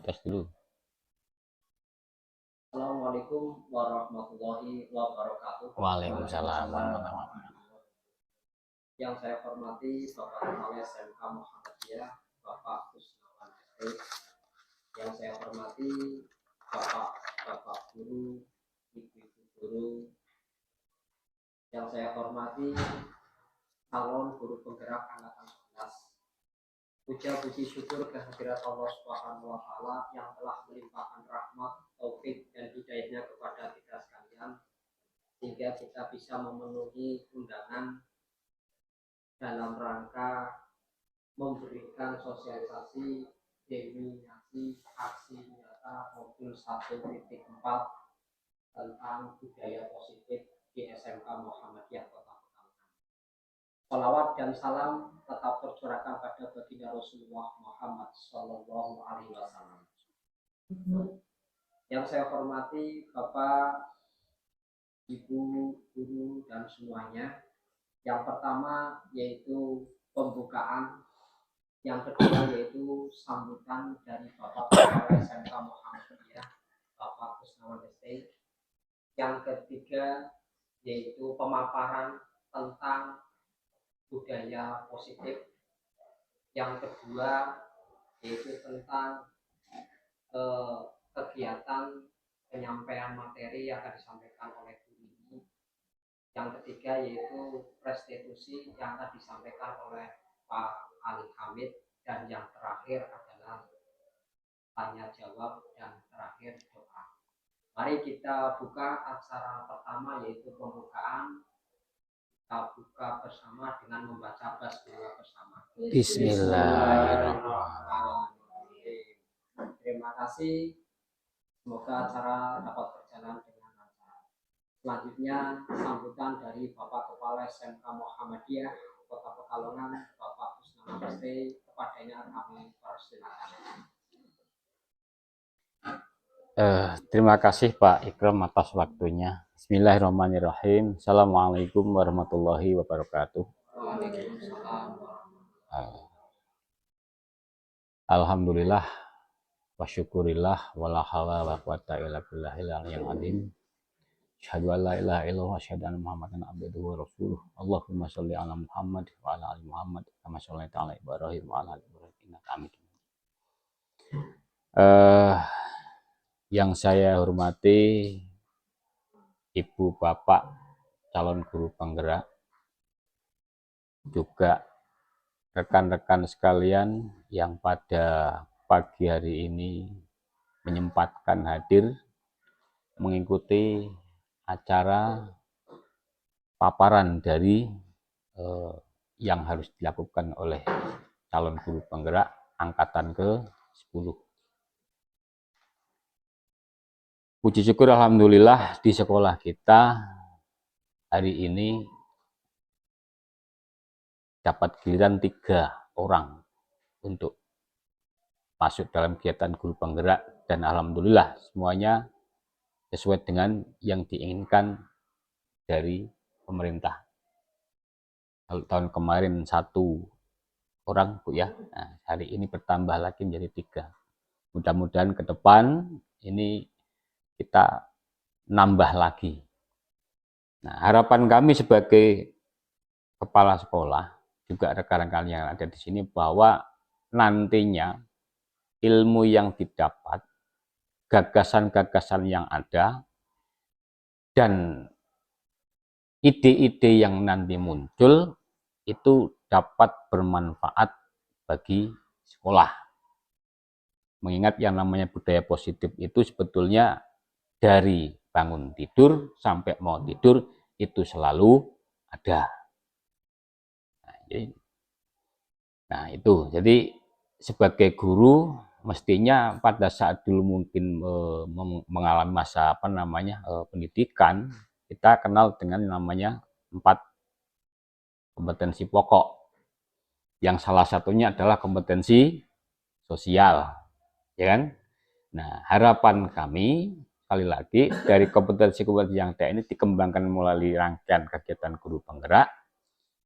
tes dulu. Assalamualaikum warahmatullahi wabarakatuh. Waalaikumsalam warahmatullahi wabarakatuh. Yang saya hormati Bapak Kepala SMK Muhammadiyah, Bapak Kusnawan SD. Yang saya hormati Bapak guru, ibu-ibu guru. Yang saya hormati calon guru penggerak angkatan 11. Puja puji syukur kehadirat Allah Subhanahu wa taala yang telah melimpahkan rahmat, taufik dan hidayahnya kepada kita sekalian sehingga kita bisa memenuhi undangan dalam rangka memberikan sosialisasi denominasi aksi nyata modul 1.4 tentang budaya positif di SMK Muhammadiyah Kota Pekalongan. Salawat dan salam tetap tercurahkan pada baginda Rasulullah Muhammad Sallallahu Alaihi Wasallam. Yang saya hormati Bapak, Ibu, guru dan semuanya. Yang pertama yaitu pembukaan, yang kedua yaitu sambutan dari Bapak Kepala SMK Muhammadiyah, Bapak Kusnawan SD. Yang ketiga yaitu pemaparan tentang budaya positif. Yang kedua yaitu tentang kegiatan penyampaian materi yang akan disampaikan oleh guru ini. Yang ketiga yaitu restitusi yang akan disampaikan oleh Pak Ali Hamid, dan yang terakhir adalah tanya jawab dan terakhir doa. Mari kita buka acara pertama yaitu pembukaan. Kita buka bersama dengan membaca basmalah bersama. Bismillahirrahmanirrahim. Terima kasih. Semoga acara dapat berjalan dengan lancar. Selanjutnya sambutan dari Bapak Kepala SMK Muhammadiyah Kota Pekalongan, Bapak Kusnawan SD. Kepadanya kami persilakan. Terima kasih Pak Ikram atas waktunya. Bismillahirrahmanirrahim. Assalamualaikum warahmatullahi wabarakatuh. Waalaikumsalam. Alhamdulillah wa syukurillah wala haula wala quwata illa billahil aliyyil azim. Asyhadu an la ilaha illallah wa asyhadu anna Muhammadan abduhu wa rasuluh. Allahumma shalli ala Muhammad wa ala ali Muhammad kama shallaita ala Ibrahim wa ala ali Ibrahim innaka Hamidum Majid. Yang saya hormati Ibu Bapak calon guru penggerak, juga rekan-rekan sekalian yang pada pagi hari ini menyempatkan hadir mengikuti acara paparan dari yang harus dilakukan oleh calon guru penggerak angkatan ke-10. Puji syukur alhamdulillah di sekolah kita hari ini dapat giliran 3 orang untuk masuk dalam kegiatan guru penggerak, dan alhamdulillah semuanya sesuai dengan yang diinginkan dari pemerintah. Kalau tahun kemarin 1 orang Bu ya, nah, hari ini bertambah lagi menjadi 3. Mudah-mudahan ke depan ini kita nambah lagi. Nah, harapan kami sebagai kepala sekolah, juga rekan-rekan yang ada di sini, bahwa nantinya ilmu yang didapat, gagasan-gagasan yang ada, dan ide-ide yang nanti muncul itu dapat bermanfaat bagi sekolah. Mengingat yang namanya budaya positif itu sebetulnya dari bangun tidur sampai mau tidur itu selalu ada. Nah itu, jadi sebagai guru mestinya pada saat dulu mungkin mengalami masa pendidikan, kita kenal dengan namanya 4 kompetensi pokok, yang salah satunya adalah kompetensi sosial, ya kan? Nah, harapan kami sekali lagi dari kompetensi-kompetensi yang ada ini dikembangkan melalui rangkaian kegiatan guru penggerak,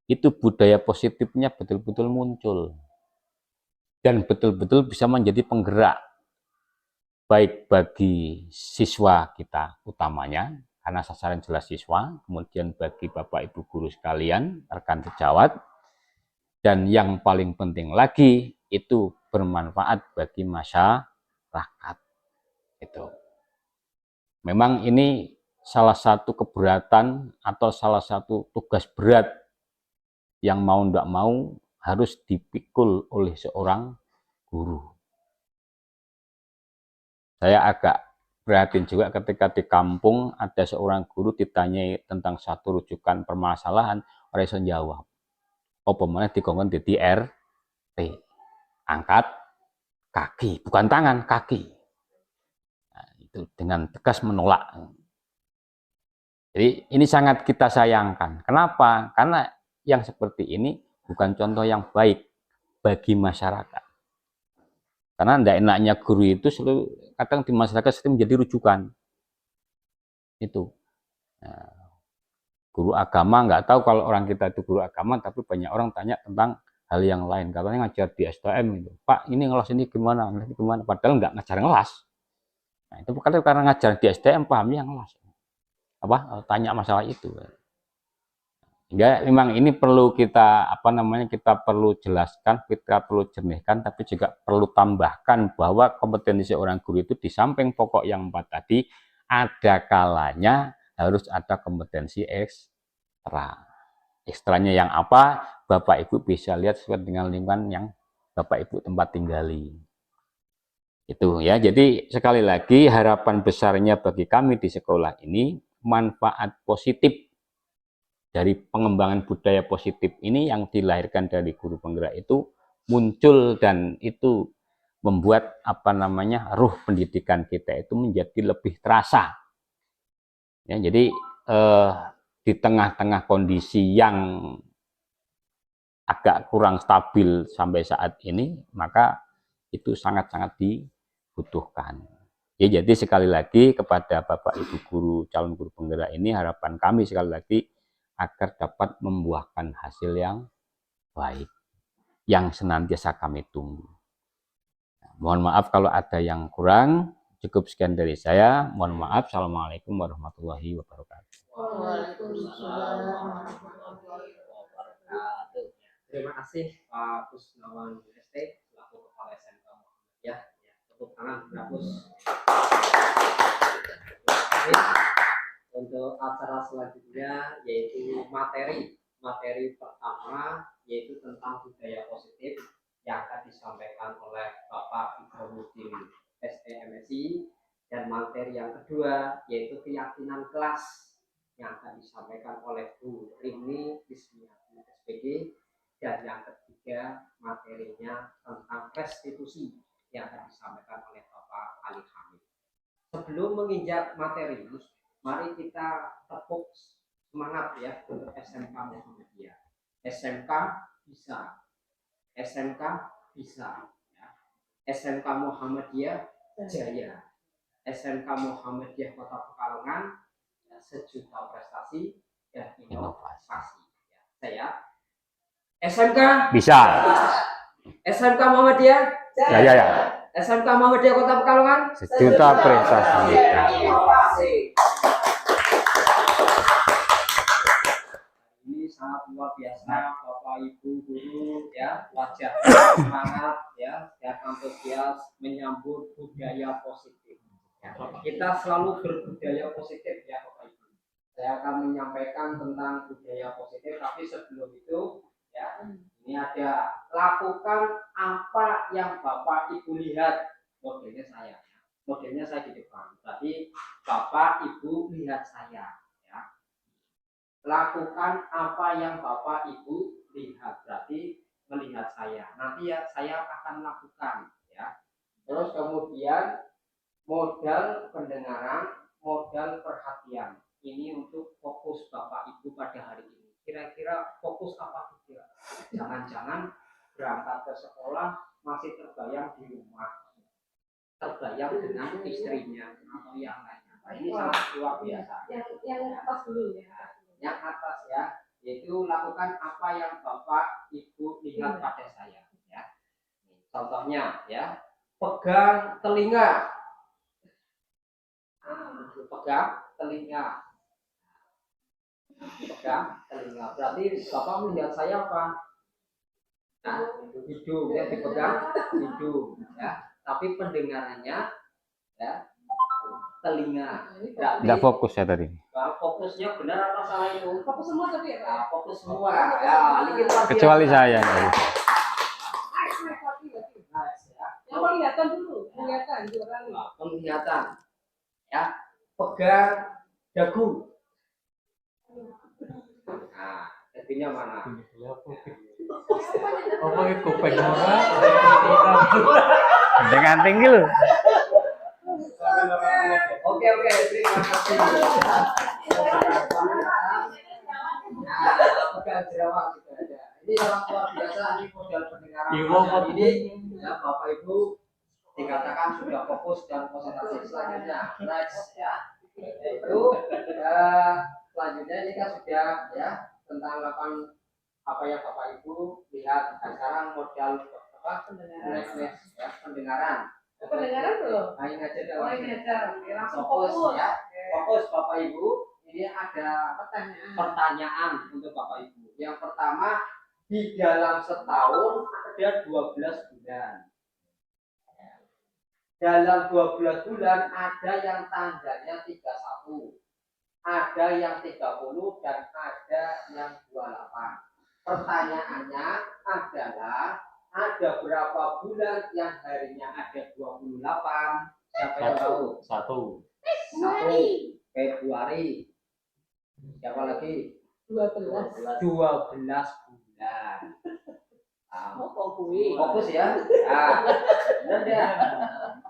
itu budaya positifnya betul-betul muncul dan betul-betul bisa menjadi penggerak baik bagi siswa kita utamanya, karena sasaran jelas siswa, kemudian bagi Bapak Ibu guru sekalian, rekan sejawat, dan yang paling penting lagi itu bermanfaat bagi masyarakat. Itu. Memang ini salah satu keberatan atau salah satu tugas berat yang mau tidak mau harus dipikul oleh seorang guru. Saya agak prihatin juga ketika di kampung ada seorang guru ditanyai tentang satu rujukan permasalahan, orang iso jawab. Apa meneh dikongkon dadi RT. Angkat kaki, bukan tangan, kaki. Nah, itu dengan tegas menolak. Jadi ini sangat kita sayangkan. Kenapa? Karena yang seperti ini bukan contoh yang baik bagi masyarakat. Karena tidak enaknya guru itu selalu kadang di masyarakat sering menjadi rujukan. Itu. Nah, guru agama nggak tahu kalau orang kita itu guru agama, tapi banyak orang tanya tentang hal yang lain. Katanya ngajar di STM itu, Pak ini ngelas ini gimana, padahal nggak ngajar ngelas. Nah, itu karena ngajar di STM pahamnya ngelas. Tanya masalah itu. Ya, memang ini perlu kita kita perlu jelaskan, kita perlu jernihkan, tapi juga perlu tambahkan bahwa kompetensi seorang guru itu di samping pokok yang 4 tadi, ada kalanya harus ada kompetensi ekstra. Ekstranya yang apa? Bapak Ibu bisa lihat sesuai dengan lingkungan yang Bapak Ibu tempat tinggali. Itu ya. Jadi sekali lagi harapan besarnya bagi kami di sekolah ini manfaat positif dari pengembangan budaya positif ini yang dilahirkan dari guru penggerak itu muncul, dan itu membuat ruh pendidikan kita itu menjadi lebih terasa. Ya, jadi di tengah-tengah kondisi yang agak kurang stabil sampai saat ini, maka itu sangat-sangat dibutuhkan. Ya, jadi sekali lagi kepada Bapak Ibu guru, calon guru penggerak ini, harapan kami sekali lagi agar dapat membuahkan hasil yang baik, yang senantiasa kami tunggu. Mohon maaf kalau ada yang kurang. Cukup sekian dari saya. Mohon maaf. Assalamualaikum warahmatullahi wabarakatuh. Waalaikumsalam warahmatullahi wabarakatuh. Terima kasih Pak Kusnawan ST selaku Kepala SMK Muhammadiyah. Tepuk tangan Gus. Untuk acara selanjutnya yaitu materi pertama yaitu tentang budaya positif yang akan disampaikan oleh Bapak Ibrahim STMSI, dan materi yang kedua yaitu keyakinan kelas yang akan disampaikan oleh Bu Rini Krismiati SPD, dan yang ketiga materinya tentang restitusi yang akan disampaikan oleh Bapak Ali Hamid. Sebelum menginjak materi, mari kita tepuk semangat ya untuk SMK Muhammadiyah. SMK bisa, SMK bisa, ya. SMK Muhammadiyah jaya, SMK Muhammadiyah Kota Pekalongan sejuta prestasi dan inovasi. Ya. Saya SMK bisa, SMK Muhammadiyah jaya, ya. SMK Muhammadiyah Kota Pekalongan sejuta prestasi. Ini sangat luar biasa, Bapak Ibu guru ya, wajah semangat ya, dan antusias menyambut budaya positif. Ya, kita selalu berbudaya positif ya Bapak Ibu. Saya akan menyampaikan tentang budaya positif, tapi sebelum itu ya, ini ada lakukan apa yang Bapak Ibu lihat. Modelnya saya di depan. Tadi Bapak Ibu lihat saya. Lakukan apa yang Bapak Ibu lihat, berarti melihat saya. Nanti ya saya akan lakukan ya. Terus kemudian modal pendengaran, modal perhatian. Ini untuk fokus Bapak Ibu pada hari ini. Kira-kira fokus apa kira? Jangan-jangan berangkat ke sekolah masih terbayang di rumah, terbayang dengan istrinya atau yang lainnya. Nah, ini sangat luar biasa. Yang atas dulu ya. Yang atas ya, yaitu lakukan apa yang Bapak Ibu lihat pada saya ya. Contohnya ya, pegang telinga, pegang telinga. Pegang telinga. Berarti Bapak melihat saya apa? Nah, hidung ya, dipegang hidung ya. Tapi pendengarannya ya telinga. Berarti Nggak fokus ya tadi. fokusnya benar apa salah itu? Fokus semua tadi ya, Pak? Nah, fokus semua. Ya, ini luar biasa. Kecuali saya. Tadi. Yang penglihatan dulu, penglihatan diulangi. Nah, penglihatan ya, pegang dagu. Nah, dagunya mana? Apa itu kuping ora? Dengan tinggi loh. Oke, terima kasih. Nah, pegang jerawat juga ada. Ini orang luar biasa, ini modal pendengaran. Ini ya Bapak Ibu dikatakan sudah fokus dan konsentrasi. Selanjutnya next ya, itu selanjutnya ini kan sudah ya tentang apa yang Bapak Ibu lihat. Nah, sekarang modal apa next ya pendengaran. Pendengaran belum? Nah, ini aja Oh, ini aja. Oke, langsung fokus fokus. ya. Fokus Bapak Ibu. Ini ada pertanyaan untuk Bapak Ibu. Yang pertama, di dalam setahun ada 12 bulan. Dalam 12 bulan ada yang tanggalnya 31, ada yang 30 dan ada yang 28. Pertanyaannya adalah ada berapa bulan yang harinya ada 28? Siapa yang tahu? Satu. 1 Februari. Siapa lagi? 12. 12 bulan. Fokus ya. Nah, benar ya.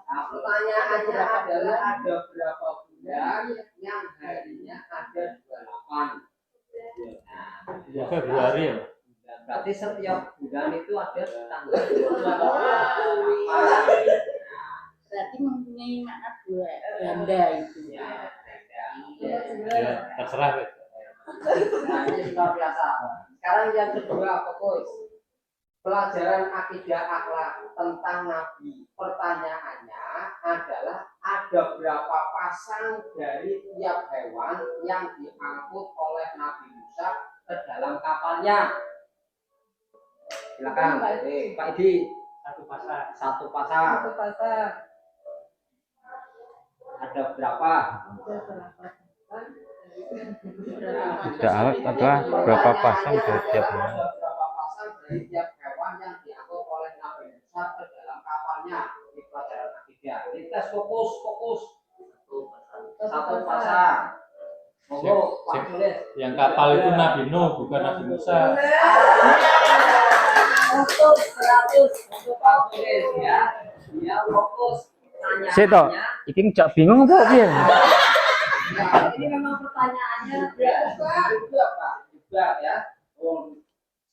Nah, pertanyaannya adalah ada berapa bulan yang harinya ada 28? Ya Februari ya. Berarti setiap bulan itu ada tanggal 28. Berarti mempunyai makna dua ganda itu. Ya, Ya, terserah. nah, ini luar biasa. Sekarang yang kedua, fokus. Pelajaran akidah akhlak tentang Nabi. Pertanyaannya adalah ada berapa pasang dari tiap hewan yang diangkut oleh Nabi Musa ke dalam kapalnya? Silakan, Pak Edi. Satu pasang. Ada berapa? Tidak adalah berapa pasang dari tiap hewan. Ada berapa pasang dari tiap hewan yang diangkut oleh Nabi Musa ke dalam kapalnya? Ini pelajaran akidah. Ini tes fokus. Satu pasang. Monggo, Pak Tulis. Yang kapal itu Nabi Nuh, bukan Nabi Musa. Fokus 100 untuk Pak Tulis ya. Ya, fokus. Saya toh, iki jak bingung kok piye? Ya, ini memang pertanyaannya juga ya. Oh,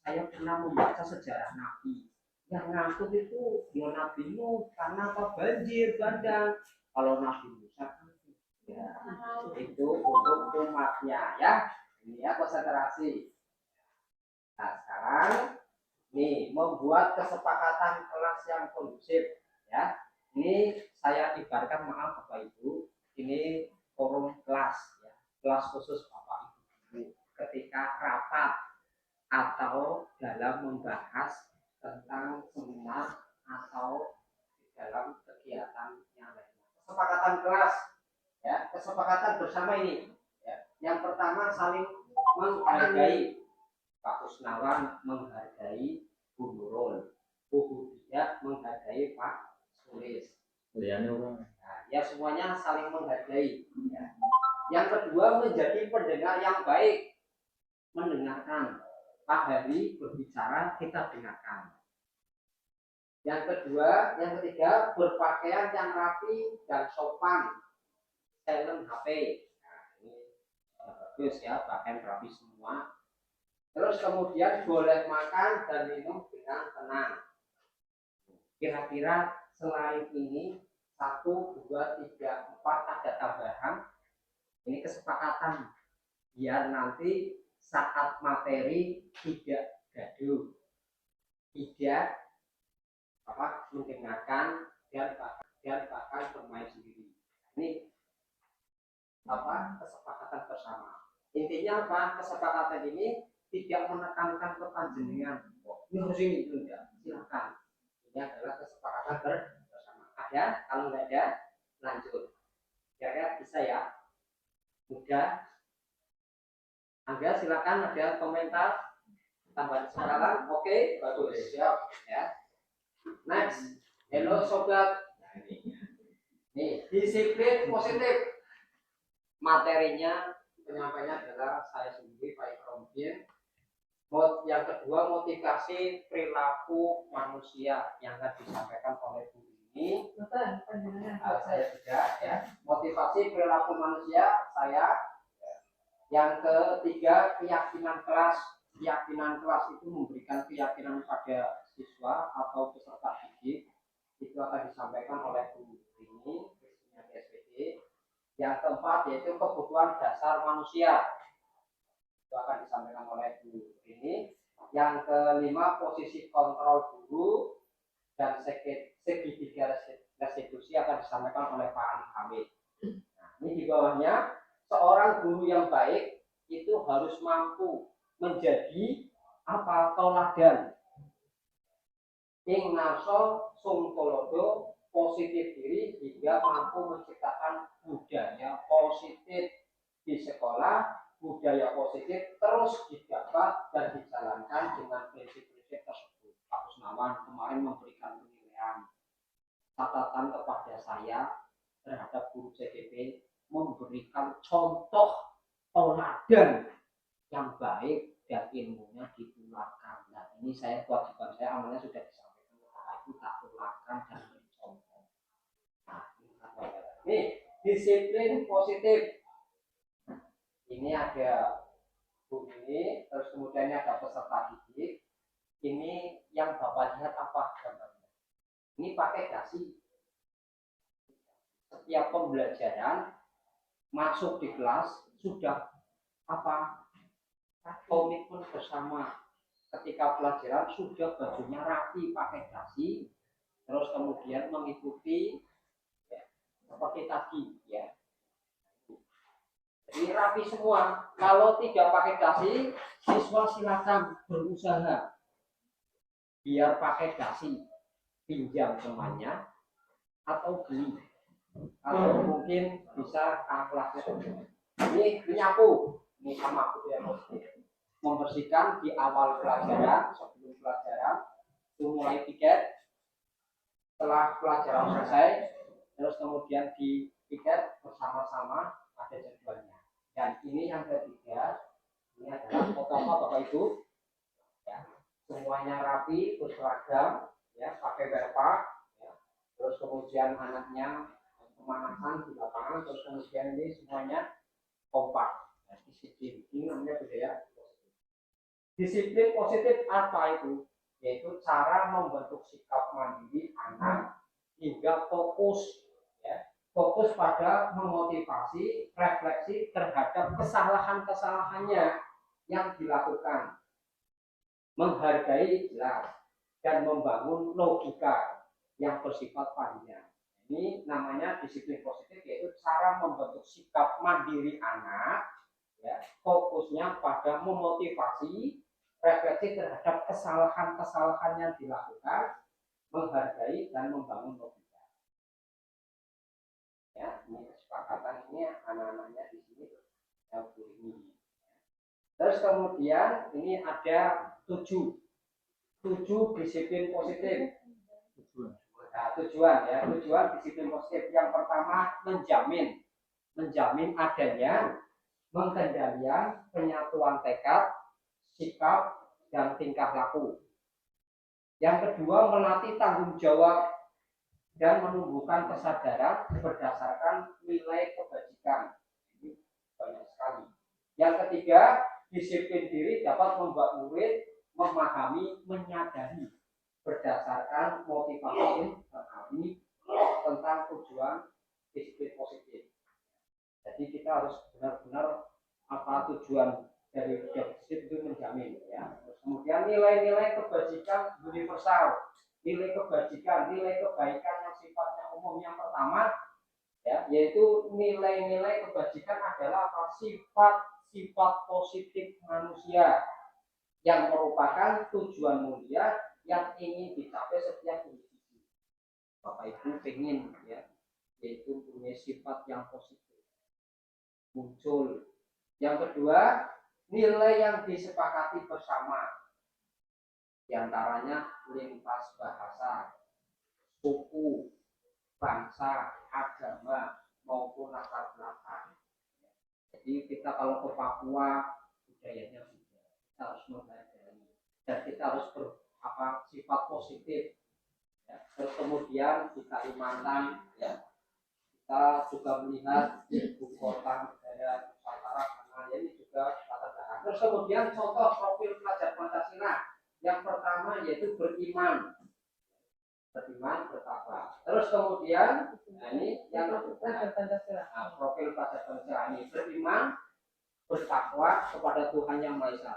saya pernah membaca sejarah Nabi. Yang ngangkut itu ya Nabi Nuh karena apa banjir bandang. Kalau Nabi Musa ya, itu untuk umatnya ya. Ini ya konsentrasi. Nah, sekarang nih membuat kesepakatan kelas yang kondusif ya. Ini saya ibaratkan, maaf Bapak Ibu, ini forum kelas ya, kelas khusus Bapak Ibu ketika rapat atau dalam membahas tentang seminar atau dalam kegiatan yang lain. Kesepakatan kelas ya, kesepakatan bersama ini ya. Yang pertama saling menghargai. Pak Kusnawan menghargai Bu Nurul, Bu Budia menghargai Pak Sulis. Nah, ya semuanya saling menghargai ya. Yang kedua, menjadi pendengar yang baik, mendengarkan. Pak Hari berbicara, kita dengarkan. Yang ketiga, berpakaian yang rapi dan sopan, silent HP. Nah, ini bagus ya, pakaian rapi semua. Terus kemudian boleh makan dan minum dengan tenang. Kira-kira selain ini 1, 2, 3, 4 ada tambahan. Ini kesepakatan biar nanti saat materi tidak gaduh, tidak mendengarkan dan bahkan bermain sendiri. Ini kesepakatan bersama. Intinya apa? Kesepakatan ini tidak menekankan ke panjenengan. Oh, ini harus ini itu enggak. Silakan. Ini adalah kesepakatan bersama. Ada? Kalau nggak ada, lanjut. Kira-kira bisa ya? Mudah. Angga silakan, ada komentar tambahan sekarang. Oke, bagus, siap ya. Next, hello sobat. Nih, disiplin positif. Materinya penyampainya adalah saya sendiri Pak Ikromuddin. Yang kedua, motivasi perilaku manusia yang akan disampaikan oleh Bu ini. Saya juga ya. Motivasi perilaku manusia saya. Yang ketiga, keyakinan kelas. Keyakinan kelas itu memberikan keyakinan pada siswa atau peserta didik. Itu akan disampaikan oleh Bu ini, Kristina SPD. Yang keempat yaitu kebutuhan dasar manusia. Itu akan disampaikan oleh Bu ini. Yang kelima, posisi kontrol guru dan segitiga restitusi akan disampaikan oleh Pak Ali Hamid. Nah, ini di bawahnya, seorang guru yang baik itu harus mampu menjadi apa? Teladan. Ing narso sungkolodo, positif diri hingga mampu menciptakan budaya positif di sekolah. Budaya positif terus didapat dan dijalankan dengan prinsip-prinsip tersebut. Pak Kusnawan kemarin memberikan penilaian catatan kepada saya terhadap guru CDP, memberikan contoh teladan yang baik dan ilmunya ditularkan. Nah, ini saya kewajiban saya, amalnya sudah disampaikan, itu tak tularkan dan mencontoh. Nah, ini disiplin positif. Ini ada Bu ini, terus kemudian ada peserta didik. Ini yang Bapak lihat apa gambarnya? Ini pakai dasi. Setiap pembelajaran masuk di kelas sudah apa? Komitmen bersama. Ketika pelajaran sudah bajunya rapi pakai dasi, terus kemudian mengikuti ya, seperti tadi ya. Jadi rapi semua. Kalau tidak pakai dasi, siswa silakan berusaha biar pakai dasi, pinjam temannya atau beli, atau mungkin bisa kelasnya. Ini menyapu, ini sama ya, membersihkan di awal pelajaran, sebelum pelajaran, itu mulai piket. Setelah pelajaran selesai, terus kemudian di piket bersama-sama, ada jadwalnya. Dan ini yang ketiga, ini adalah foto Bapak Ibu, ya, semuanya rapi, berseragam, ya, pakai verpa, ya. Terus kemudian anaknya pemanasan di lapangan, terus kemudian ini semuanya kompak, ya, disiplin. Ini namanya budaya positif. Disiplin positif apa itu? Yaitu cara membentuk sikap mandiri anak hingga fokus. Fokus pada memotivasi, refleksi terhadap kesalahan-kesalahannya yang dilakukan, menghargai jelas, dan membangun logika yang bersifat panjang. Ini namanya disiplin positif, yaitu cara membentuk sikap mandiri anak, ya, fokusnya pada memotivasi, refleksi terhadap kesalahan-kesalahan yang dilakukan, menghargai dan membangun logika. Ya, ini kesepakatan ini anak-anaknya di sini ini. Terus kemudian ini ada 7 disiplin positif. Nah, tujuan disiplin positif. Yang pertama, menjamin adanya pengendalian penyatuan tekad, sikap, dan tingkah laku. Yang kedua, melatih tanggung jawab dan menumbuhkan kesadaran berdasarkan nilai kebajikan. Ini banyak sekali. Yang ketiga, disiplin diri dapat membuat murid memahami, menyadari berdasarkan motivasi ini tentang tujuan disiplin positif. Jadi kita harus benar-benar apa tujuan dari disiplin itu menjamin, ya. Kemudian nilai-nilai kebajikan universal. Nilai kebajikan, nilai kebaikan yang sifatnya umum. Yang pertama, ya, yaitu nilai-nilai kebajikan adalah apa? Sifat-sifat positif manusia yang merupakan tujuan mulia yang ingin dicapai setiap individu. Bapak Ibu pengen ya, yaitu punya sifat yang positif muncul. Yang kedua, nilai yang disepakati bersama, diantaranya lintas bahasa, suku, bangsa, agama maupun latar belakang. Jadi kita kalau ke Papua budayanya juga kita harus menghargai dan kita harus sifat positif. Ya. Terus kemudian di Kalimantan ya, kita juga melihat ibu kota negara Nusantara karena ini juga latar belakang. Terus kemudian contoh profil pelajar Pancasila yang pertama yaitu beriman, bertakwa. Terus kemudian ini yang profil pelajar Pancasila ini beriman, bertakwa kepada Tuhan Yang Maha Esa.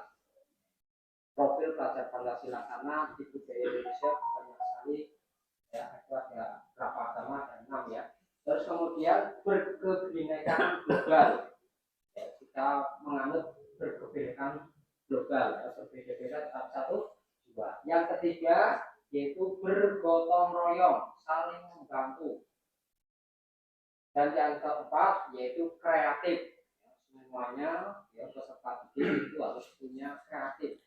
Profil pelajar Pancasila karena di budaya Indonesia banyak sekali ya, ada berapa agama, ada 6 ya. Terus kemudian berkebinekaan global. Ya, kita menganut berkebinekaan global, ya, berbeda-beda tapi satu dua. Yang ketiga yaitu bergotong royong, saling membantu. Dan yang keempat yaitu kreatif. Ya, semuanya ya, peserta didik itu harus punya kreatif.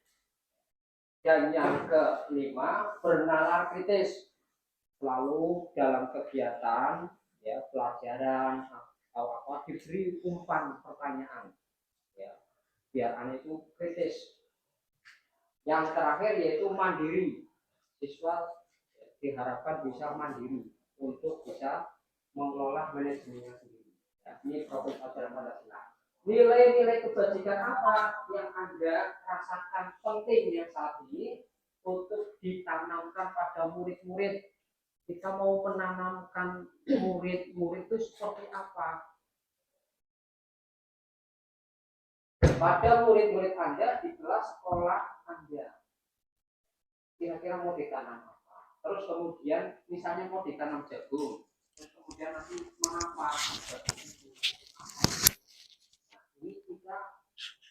Dan yang kelima bernalar kritis, selalu dalam kegiatan ya pelajaran atau apa diberi umpan pertanyaan ya biar anak itu kritis. Yang terakhir yaitu mandiri, siswa diharapkan bisa mandiri untuk bisa mengelola manajemennya sendiri ya, ini profil pelajaran Pancasila. Nilai-nilai kebajikan apa yang Anda rasakan pentingnya saat ini untuk ditanamkan pada murid-murid? Kita mau menanamkan murid-murid itu seperti apa? Pada murid-murid Anda di kelas sekolah Anda, kira-kira mau ditanam apa? Terus kemudian misalnya mau ditanam jagung, terus kemudian nanti mengapa? Nah, ini kita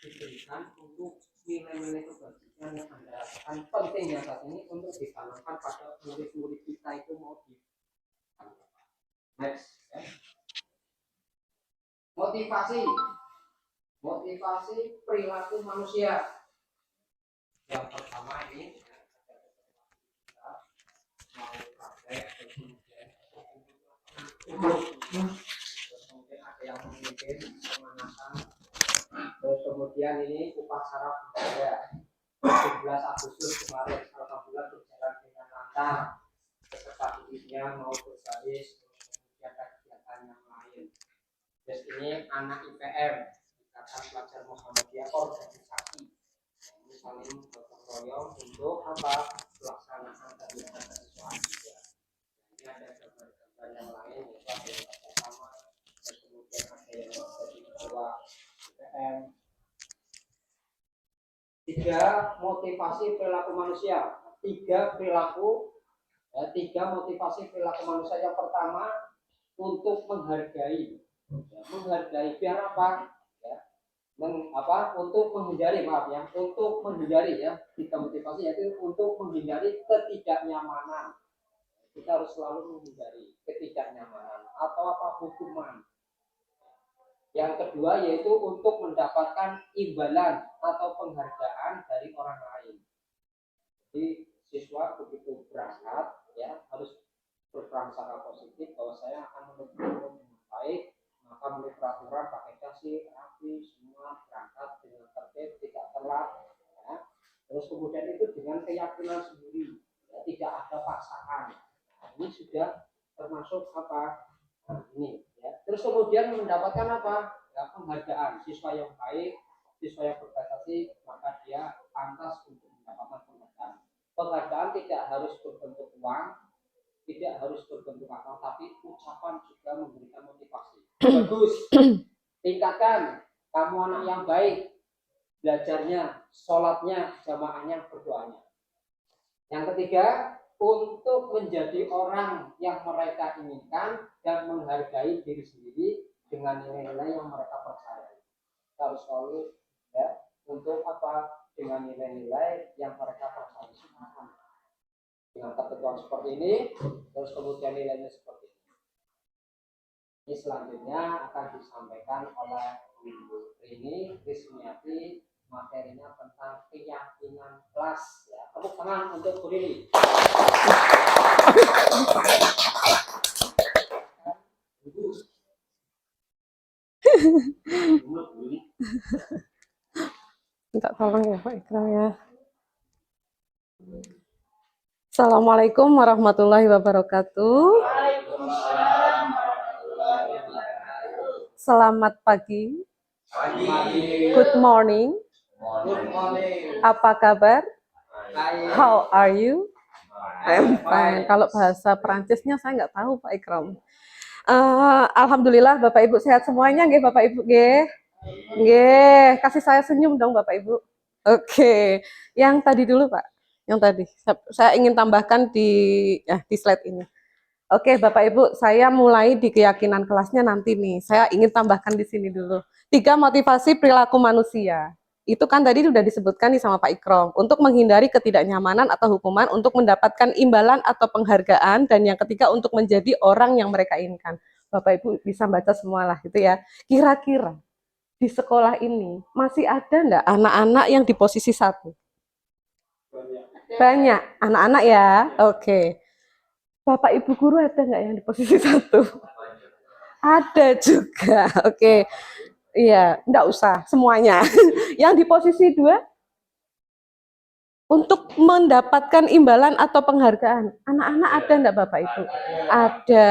diberikan untuk nilai-nilai kebajikan yang Anda rasakan pentingnya saat ini untuk ditanamkan pada murid-murid kita itu mau di next ya. Motivasi perilaku manusia. Yang pertama ini mau praktek kemudian ada yang memimpin pemanasan. Terus kemudian ini upacara budaya 17 Agustus kemarin alhamdulillah berjalan dengan lancar. Peserta didiknya mau berbaris, kemudian kegiatan yang lain. Terus ini anak IPM, Ikatan Pelajar Muhammadiyah organisasi. Ini saling gotong royong untuk apa? Pelaksanaan kegiatan siswa juga. Ini ada gambar-gambar yang lain, yaitu ada yang bersama, terus kemudian ada yang menjadi ketua IPM. 3 motivasi perilaku manusia. 3 motivasi perilaku manusia. Yang pertama untuk menghargai. Ya, menghargai biar apa? Ya, untuk menghindari ya. 3 motivasi yaitu untuk menghindari ketidaknyamanan. Kita harus selalu menghindari ketidaknyamanan atau hukuman. Yang kedua yaitu untuk mendapatkan imbalan atau penghargaan dari orang lain. Jadi siswa begitu berangkat ya harus berprasangka positif bahwa saya akan menuntut dengan baik, maka menurut peraturan pakai dasi rapi semua berangkat dengan tertib tidak telat ya. Terus kemudian itu dengan keyakinan sendiri ya, tidak ada paksaan. Nah, ini sudah termasuk ini ya. Terus kemudian mendapatkan ya, penghargaan. Siswa yang baik, siswa yang berprestasi, maka dia pantas untuk mendapatkan penghargaan. Penghargaan tidak harus berbentuk uang, tidak harus berbentuk apa, tapi ucapan juga memberikan motivasi. Bagus, tingkatkan, kamu anak yang baik, belajarnya, sholatnya, jamaahnya, berdoanya. Yang ketiga, untuk menjadi orang yang mereka inginkan dan menghargai diri sendiri dengan nilai-nilai yang mereka percaya. Harus selalu ya untuk apa dengan nilai-nilai yang mereka percaya. Dengan ketentuan seperti ini, terus kemudian nilainya seperti ini. Ini selanjutnya akan disampaikan oleh Bu Rini Rismiati, materinya tentang keyakinan kelas. Ya, tepuk tangan untuk Bu Rini. Minta tolong ya Pak Ikram ya. Assalamualaikum warahmatullahi wabarakatuh. Selamat pagi. Good morning. Apa kabar? How are you? I'm fine. Kalau bahasa Perancisnya saya nggak tahu Pak Ikram. Alhamdulillah Bapak Ibu sehat semuanya, nggih Bapak Ibu nggih. Nggih, kasih saya senyum dong Bapak Ibu. Oke. Yang tadi dulu Pak. Yang tadi saya ingin tambahkan di slide ini. Oke, Bapak Ibu, saya mulai di keyakinan kelasnya nanti nih. Saya ingin tambahkan di sini dulu. 3 motivasi perilaku manusia. Itu kan tadi sudah disebutkan nih sama Pak Ikram. Untuk menghindari ketidaknyamanan atau hukuman, untuk mendapatkan imbalan atau penghargaan, dan yang ketiga untuk menjadi orang yang mereka inginkan. Bapak Ibu bisa baca semualah gitu ya. Kira-kira di sekolah ini masih ada enggak anak-anak yang di posisi 1? Banyak. Anak-anak ya. Oke. Bapak Ibu guru ada nggak yang di posisi 1? Ada juga. Oke. Iya, enggak usah semuanya. Yang di posisi 2 untuk mendapatkan imbalan atau penghargaan. Anak-anak ada enggak Bapak Ibu? Ada.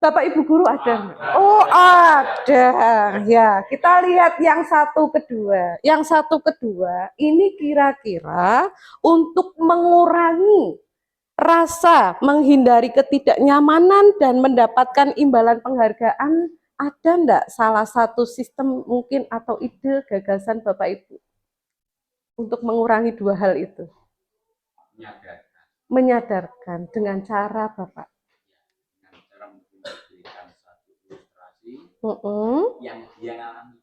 Bapak Ibu guru ada enggak? Oh, ada. Ya, kita lihat yang 1 kedua. Yang 1 kedua ini kira-kira untuk mengurangi rasa menghindari ketidaknyamanan dan mendapatkan imbalan penghargaan, ada enggak salah satu sistem mungkin atau ide gagasan Bapak Ibu untuk mengurangi 2 hal itu? Menyadarkan dengan cara Bapak. Dengan cara memberikan satu ilustrasi yang dia alami.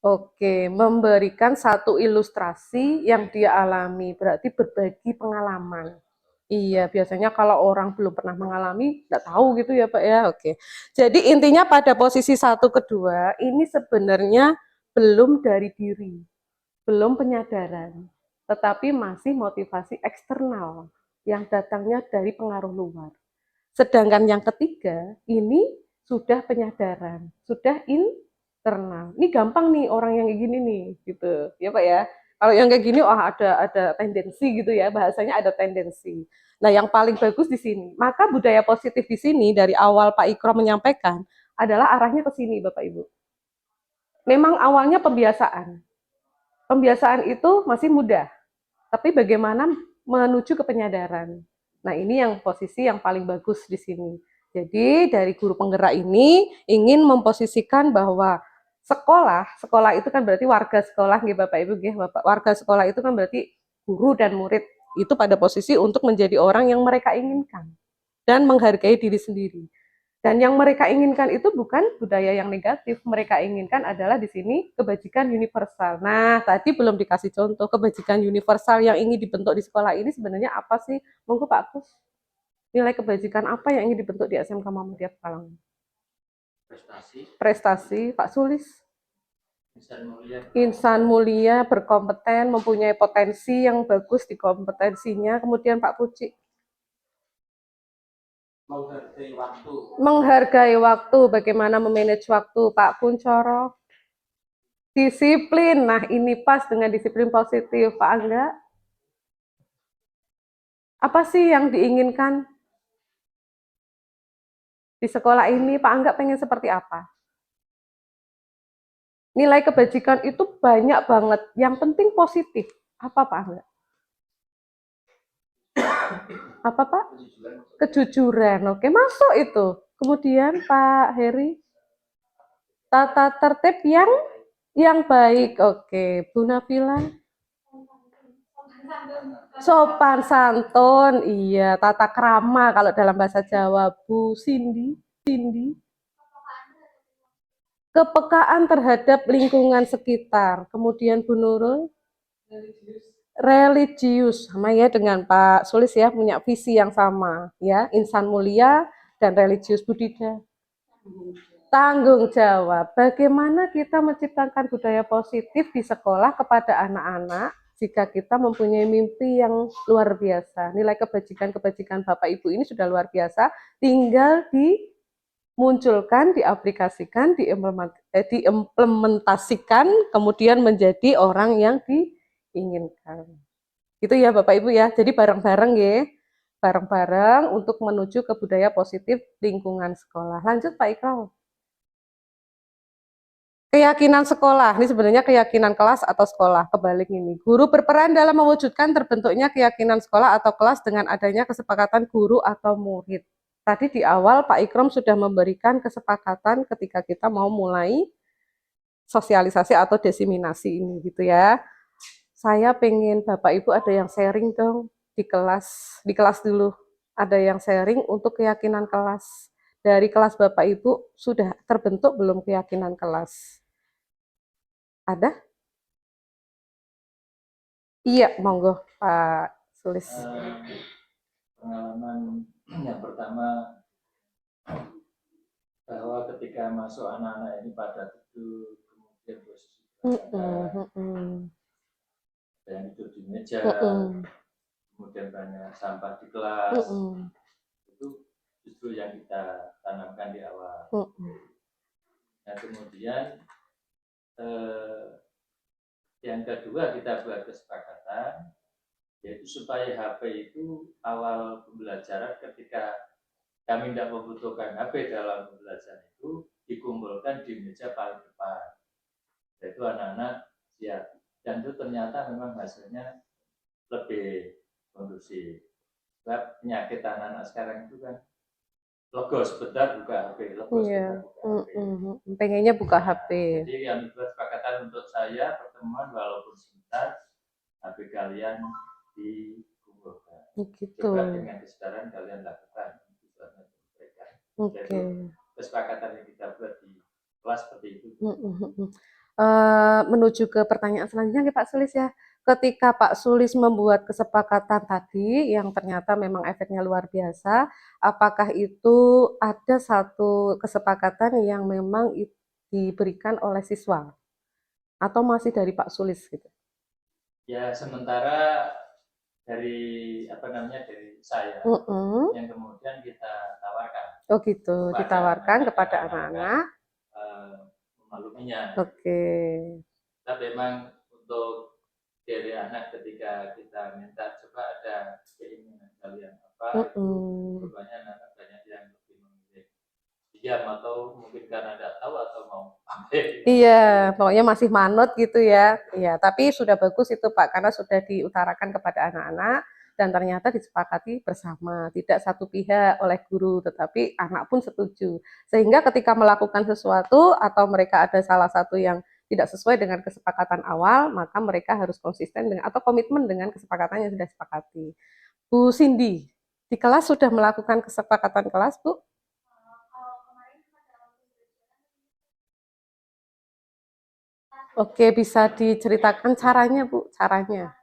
Oke, memberikan satu ilustrasi yang dia alami, berarti berbagi pengalaman. Iya, biasanya kalau orang belum pernah mengalami, nggak tahu gitu ya Pak ya. Oke, jadi intinya pada posisi 1 kedua, ini sebenarnya belum dari diri, belum penyadaran, tetapi masih motivasi eksternal yang datangnya dari pengaruh luar. Sedangkan yang ketiga, ini sudah penyadaran, sudah internal. Ini gampang nih orang yang kayak gini nih, gitu ya Pak ya. Kalau yang kayak gini, ada tendensi gitu ya, bahasanya ada tendensi. Nah, yang paling bagus di sini, maka budaya positif di sini dari awal Pak Ikram menyampaikan adalah arahnya ke sini, Bapak Ibu. Memang awalnya pembiasaan. Pembiasaan itu masih mudah, tapi bagaimana menuju ke penyadaran. Nah, ini yang posisi yang paling bagus di sini. Jadi, dari guru penggerak ini ingin memposisikan bahwa sekolah itu kan berarti warga sekolah, nggih Bapak Ibu, nggih Bapak. Warga sekolah itu kan berarti guru dan murid itu pada posisi untuk menjadi orang yang mereka inginkan dan menghargai diri sendiri. Dan yang mereka inginkan itu bukan budaya yang negatif, mereka inginkan adalah di sini kebajikan universal. Nah, tadi belum dikasih contoh kebajikan universal yang ingin dibentuk di sekolah ini sebenarnya apa sih? Monggo Pak Kus. Nilai kebajikan apa yang ingin dibentuk di SMK Muhammadiyah Pekalongan? Prestasi, Pak Sulis. Insan mulia, berkompeten, mempunyai potensi yang bagus di kompetensinya. Kemudian Pak Puci. Menghargai waktu, bagaimana memanage waktu, Pak Kuncoro. Disiplin, nah ini pas dengan disiplin positif, Pak Angga. Apa sih yang diinginkan di sekolah ini? Pak Angga pengen seperti apa? Nilai kebajikan itu banyak banget, yang penting positif. Apa Pak Angga? Apa Pak? Kejujuran, oke, masuk itu. Kemudian Pak Heri, tata tertib yang baik, oke. Bu Nabila, Sopan santun, iya, tata krama kalau dalam bahasa Jawa, Bu Cindy. Kepekaan terhadap lingkungan sekitar. Kemudian Bu Nurul, religius, sama ya dengan Pak Sulis ya, punya visi yang sama ya, insan mulia dan religius budaya. Tanggung jawab. Bagaimana kita menciptakan budaya positif di sekolah kepada anak-anak jika kita mempunyai mimpi yang luar biasa. Nilai kebajikan-kebajikan Bapak Ibu ini sudah luar biasa, tinggal dimunculkan, diaplikasikan, diimplementasikan, kemudian menjadi orang yang diinginkan. Gitu ya Bapak Ibu ya. Jadi bareng-bareng ya. Bareng-bareng untuk menuju ke budaya positif lingkungan sekolah. Lanjut Pak Ikral. Keyakinan sekolah, ini sebenarnya keyakinan kelas atau sekolah, kebalik ini. Guru berperan dalam mewujudkan terbentuknya keyakinan sekolah atau kelas dengan adanya kesepakatan guru atau murid. Tadi di awal Pak Ikrom sudah memberikan kesepakatan ketika kita mau mulai sosialisasi atau desiminasi ini gitu ya. Saya pengen Bapak Ibu ada yang sharing dong di kelas dulu. Ada yang sharing untuk keyakinan kelas. Dari kelas Bapak Ibu sudah terbentuk belum keyakinan kelas? Ada? Iya, monggo Pak Sulis. Pengalaman yang pertama bahwa ketika masuk anak-anak ini pada duduk, kemudian posisi ada yang duduk di meja, kemudian banyak sampah di kelas, itu justru yang kita tanamkan di awal. Nah kemudian yang kedua kita buat kesepakatan, yaitu supaya HP itu awal pembelajaran ketika kami tidak membutuhkan HP dalam pembelajaran itu dikumpulkan di meja paling depan, yaitu anak-anak siap. Dan itu ternyata memang hasilnya lebih kondusif. Sebab penyakit anak-anak sekarang itu kan lego sebentar buka HP, lego sebentar buka HP. Pengennya buka HP. Jadi kami buat kesepakatan untuk saya pertemuan walaupun sebentar, HP kalian dikumpulkan. Gitu. Coba dengan kesadaran kalian lakukan. Jadi kesepakatan yang kita buat di kelas seperti itu. Menuju ke pertanyaan selanjutnya Pak Sulis ya. Ketika Pak Sulis membuat kesepakatan tadi yang ternyata memang efeknya luar biasa, apakah itu ada satu kesepakatan yang memang diberikan oleh siswa atau masih dari Pak Sulis gitu? Ya sementara dari dari saya yang kemudian kita tawarkan. Oh gitu, ditawarkan kepada anak-anak. Memakluminya. Oke. Tapi memang untuk dari anak ketika kita minta coba ada keinginan kalian apa, itu rupanya anak banyak yang lebih memilih diam atau mungkin karena tidak tahu atau mau ambil. Iya, pokoknya masih manut gitu ya. Iya, tapi sudah bagus itu Pak, karena sudah diutarakan kepada anak-anak dan ternyata disepakati bersama, tidak satu pihak oleh guru, tetapi anak pun setuju. Sehingga ketika melakukan sesuatu atau mereka ada salah satu yang tidak sesuai dengan kesepakatan awal, maka mereka harus konsisten dengan atau komitmen dengan kesepakatan yang sudah disepakati. Bu Cindy, di kelas sudah melakukan kesepakatan kelas, Bu? Oke, bisa diceritakan caranya, Bu? Caranya.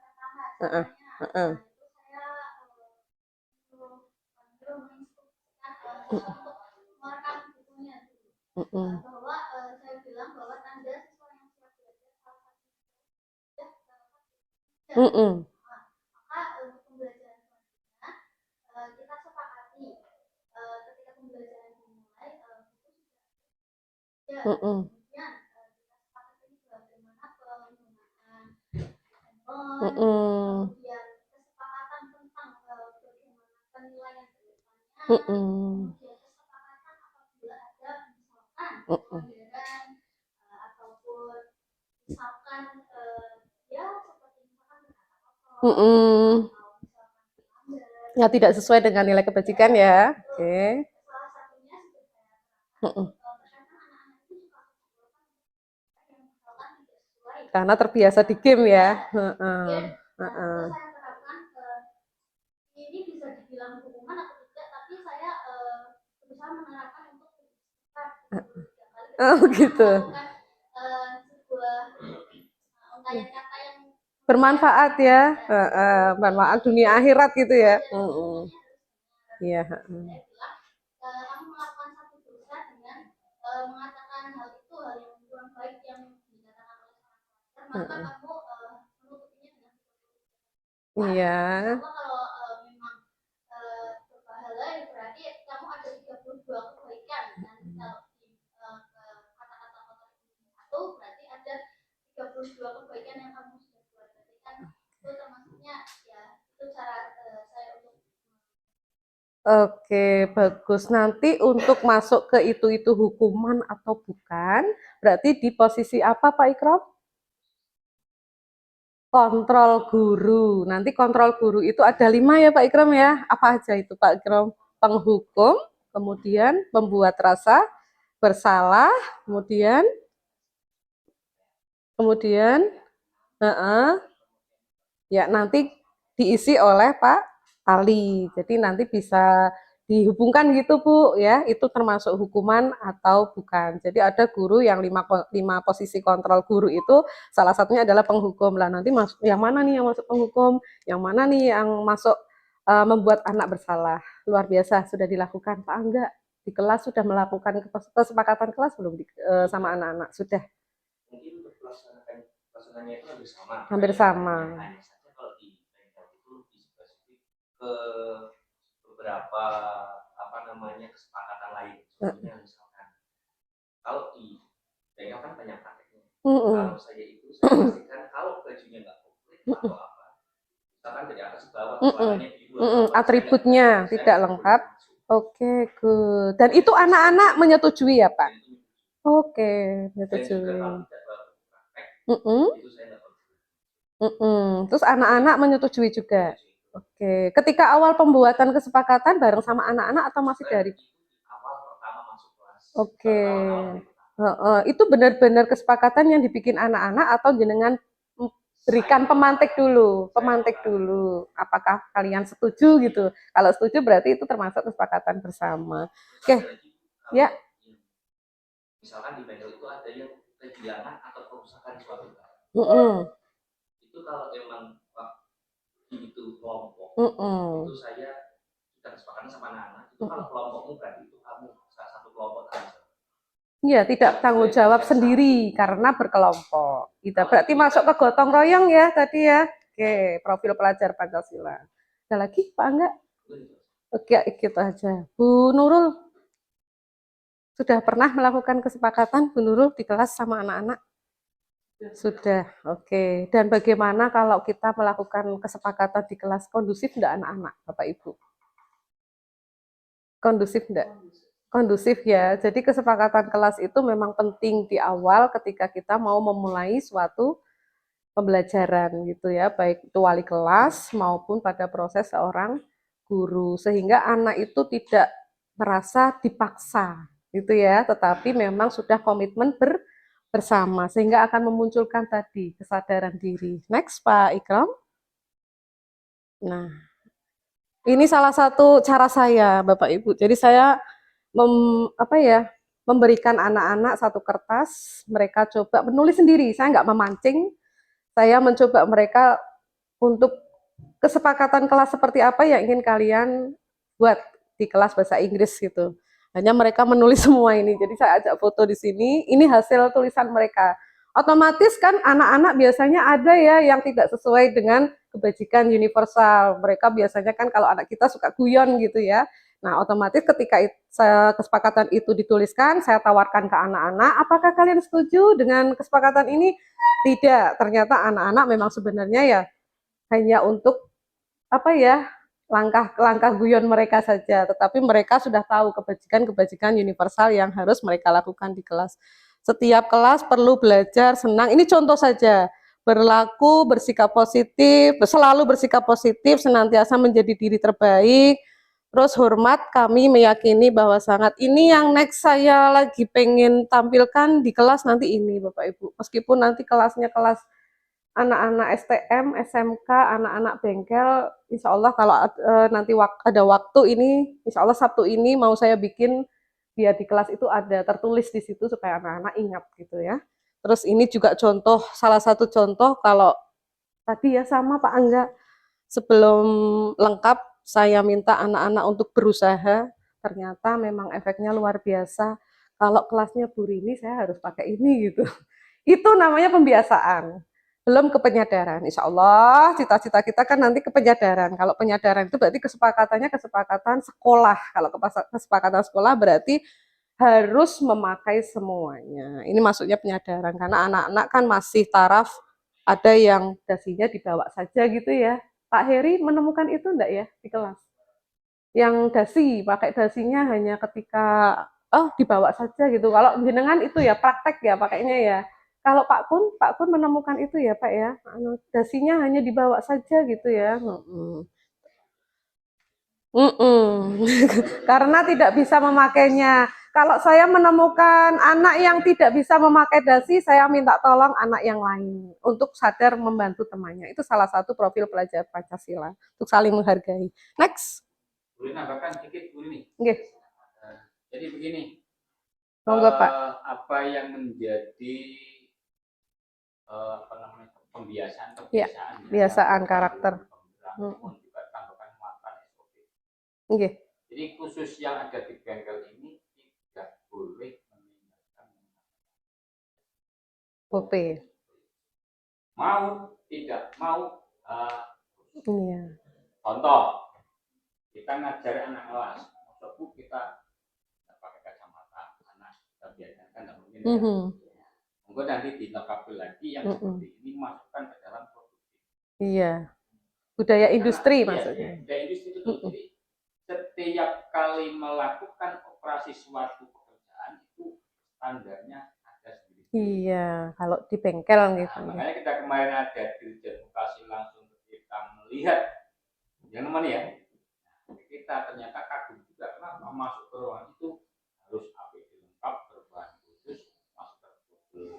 Bahwa saya bilang bahwa tanda siswa yang siap belajar salah satu maka untuk pembelajaran selanjutnya kita sepakati ketika pembelajaran dimulai itu sudah kemudian kita sepakati bagaimana penggunaan handphone, kemudian kesepakatan tentang bagaimana penilaian kedepannya, kemudian kesepakatan apabila ada misalkan pelanggaran ataupun misalkan ya seperti misalkan berkata kotor, ya tidak sesuai dengan nilai kebajikan ya. Oke. salah satunya sudah saya Karena terbiasa di game ya. saya terapkan Oh gitu. melakukan sebuah ungkayan kata yang Bermanfaat ya. Bermanfaat dunia akhirat gitu ya. dan semuanya harus Iya. saya bilang kamu melakukan satu dosa dengan mengatakan hal itu hal yang kurang baik yang dikatakan oleh orang maka kamu menutupinya dengan Iya. bahwa kalau memang berpahala ya berarti kamu ada 32 kebaikan nanti kalau di kata-kata kotor itu satu berarti ada 32 kebaikan yang kamu sudah buat berarti kan itu termasuknya ya itu cara saya untuk Oke, bagus. Nanti untuk masuk ke itu hukuman atau bukan, berarti di posisi apa Pak Ikram? Kontrol guru. Nanti kontrol guru itu ada 5 ya Pak Ikram ya. Apa aja itu Pak Ikram? Penghukum, kemudian pembuat rasa bersalah, kemudian kemudian ya nanti diisi oleh Pak Ali. Jadi nanti bisa dihubungkan gitu Bu ya, itu termasuk hukuman atau bukan. Jadi ada guru yang 5 posisi kontrol guru itu salah satunya adalah penghukum. Lah nanti masuk yang mana nih yang masuk penghukum, yang mana nih yang masuk membuat anak bersalah. Luar biasa sudah dilakukan Pak Angga. Di kelas sudah melakukan kesepakatan kelas belum sama anak-anak? Sudah. Mungkin untuk pelaksanaannya itu hampir sama. Hampir sama. Hanya saja kalau di bengkel itu spesifik ke beberapa kesepakatan lain. Contohnya misalkan kalau di bengkel kan banyak prakteknya. Kalau saya pastikan kalau bajunya nggak komplit atau apa, misalkan dari atas ke bawah warnanya biru, atributnya tidak lengkap. Oke, good. Dan itu anak-anak menyetujui ya Pak? Oke, menyetujui. Terus anak-anak menyetujui juga. Oke, ketika awal pembuatan kesepakatan bareng sama anak-anak atau masih dari awal pertama masuk kelas. Oke. Itu benar-benar kesepakatan yang dibikin anak-anak atau jenengan berikan pemantik dulu, Apakah kalian setuju gitu? Kalau setuju berarti itu termasuk kesepakatan bersama. Oke, ya. Misalkan di bengkel itu ada yang kehilangan atau kerusakan suatu barang. Itu kalau memang itu kelompok, itu kita kesepakatan sama anak-anak. Itu kalau kelompokmu berarti itu kamu salah satu kelompok tanggung. Iya, tidak tanggung jawab sendiri karena berkelompok. Kita berarti masuk ke gotong royong ya tadi ya. Oke, profil pelajar Pancasila. Ada lagi Pak Angga? Oke, gitu aja. Bu Nurul, sudah pernah melakukan kesepakatan Bu Nurul di kelas sama anak-anak? Sudah, oke. Dan bagaimana kalau kita melakukan kesepakatan di kelas kondusif enggak anak-anak, Bapak Ibu? Kondusif enggak? Kondusif ya. Jadi kesepakatan kelas itu memang penting di awal ketika kita mau memulai suatu pembelajaran gitu ya, baik itu wali kelas maupun pada proses seorang guru, sehingga anak itu tidak merasa dipaksa gitu ya, tetapi memang sudah komitmen bersama sehingga akan memunculkan tadi kesadaran diri. Next Pak Ikram. Nah, ini salah satu cara saya Bapak Ibu. Jadi saya memberikan anak-anak satu kertas, mereka coba menulis sendiri. Saya nggak memancing, saya mencoba mereka untuk kesepakatan kelas seperti apa yang ingin kalian buat di kelas bahasa Inggris gitu. Hanya mereka menulis semua ini. Jadi saya ajak foto di sini. Ini hasil tulisan mereka. Otomatis kan anak-anak biasanya ada ya yang tidak sesuai dengan kebajikan universal. Mereka biasanya kan kalau anak kita suka guyon gitu ya. Nah, otomatis ketika kesepakatan itu dituliskan, saya tawarkan ke anak-anak, apakah kalian setuju dengan kesepakatan ini? Tidak, ternyata anak-anak memang sebenarnya ya hanya untuk langkah guyon mereka saja, tetapi mereka sudah tahu kebajikan universal yang harus mereka lakukan di kelas. Setiap kelas perlu belajar senang. Ini contoh saja. Berlaku, bersikap positif, selalu bersikap positif, senantiasa menjadi diri terbaik. Terus hormat, kami meyakini bahwa sangat ini yang next saya lagi pengen tampilkan di kelas nanti ini Bapak Ibu. Meskipun nanti kelasnya kelas anak-anak STM, SMK, anak-anak bengkel, insya Allah kalau nanti ada waktu ini, insya Allah Sabtu ini mau saya bikin biar di kelas itu ada tertulis di situ supaya anak-anak ingat gitu ya. Terus ini juga contoh, salah satu contoh kalau tadi ya sama Pak Angga, sebelum lengkap saya minta anak-anak untuk berusaha, ternyata memang efeknya luar biasa. Kalau kelasnya Bu Rini saya harus pakai ini gitu. Itu namanya pembiasaan. Belum ke penyadaran. Insya Allah cita-cita kita kan nanti ke penyadaran. Kalau penyadaran itu berarti kesepakatannya kesepakatan sekolah. Kalau kesepakatan sekolah berarti harus memakai semuanya. Ini maksudnya penyadaran karena anak-anak kan masih taraf, ada yang dasinya dibawa saja gitu ya. Pak Heri menemukan itu enggak ya di kelas? Yang dasi, pakai dasinya hanya ketika dibawa saja gitu. Kalau jenengan itu ya praktek ya pakainya ya. Kalau Pak Kun menemukan itu ya Pak ya, dasinya hanya dibawa saja gitu ya. Karena tidak bisa memakainya. Kalau saya menemukan anak yang tidak bisa memakai dasi, saya minta tolong anak yang lain untuk sadar membantu temannya. Itu salah satu profil pelajar Pancasila untuk saling menghargai. Next. Boleh nambahkan sedikit Bu Rini? Nggih. Jadi begini, Monggo Pak. apa yang menjadi apa namanya pembiasaan Ya, kebiasaan karakter. juga tambahkan muatan SOP. Nggih. Jadi khusus yang ada di bengkel ini tidak boleh meninggalkan OP. mau tidak mau. Iya. Contoh, kita ngajar anak kelas, Bu kita pakai kacamata, anak kita biarkan kan nggak mungkin. Mungkin nanti dilengkapi lagi yang seperti ini masukkan ke dalam produksi. Iya. Budaya industri karena, maksudnya. Iya, budaya industri itu jadi setiap kali melakukan operasi suatu pekerjaan itu standarnya ada sendiri. Iya, kalau di bengkel gitu. Makanya kita kemarin ada dirjen vokasi langsung kita melihat, yang namanya ya, kita ternyata kagum juga kenapa masuk ke ruangan itu harus APD lengkap, berbahan khusus, masker double,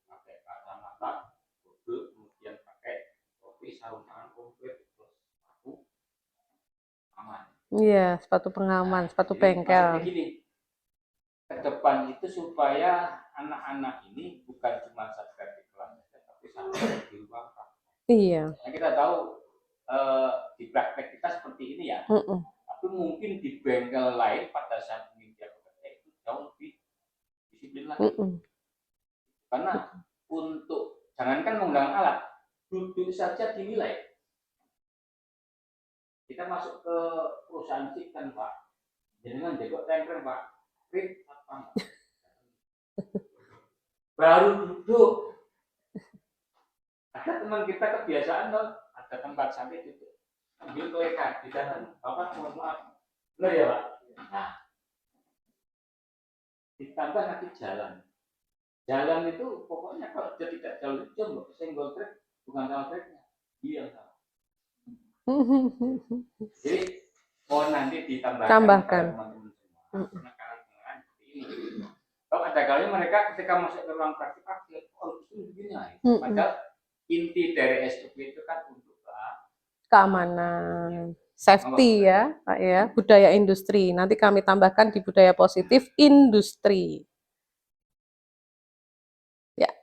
pakai kacamata, double, kemudian pakai topi, sarung tangan komplit, terus sepatu aman. Iya, sepatu pengaman, sepatu bengkel. Gini, ke depan itu supaya anak-anak ini bukan cuma sadar di kelas, tapi sadar di ruang praktek. Iya. Nah, kita tahu di praktek kita seperti ini ya. Tapi mungkin di bengkel lain pada saat ingin dia bekerja itu jauh lebih disiplin lagi. Karena untuk jangankan menggunakan alat, duduk saja dinilai. Kita masuk ke perusahaan chicken Pak, jangan jago tengkleng Pak, krit apa? Baru duduk. Ada teman kita kebiasaan loh, ada tempat sampai duduk. Ambil kolekan di dalam, Bapak mohon maaf, benar ya Pak? Nah, ditambah nanti jalan. Jalan itu pokoknya kalau dia tidak jalan itu senggol trek, bukan salah treknya, dia yang salah. Jadi mohon nanti ditambahkan teman-teman semua penekanan seperti ini. Kalau ada kali mereka ketika masuk ke ruang praktik harus begini, padahal inti dari SOP itu kan untuk keamanan, safety ya, Pak ya, budaya industri. Nanti kami tambahkan di budaya positif industri. Ya.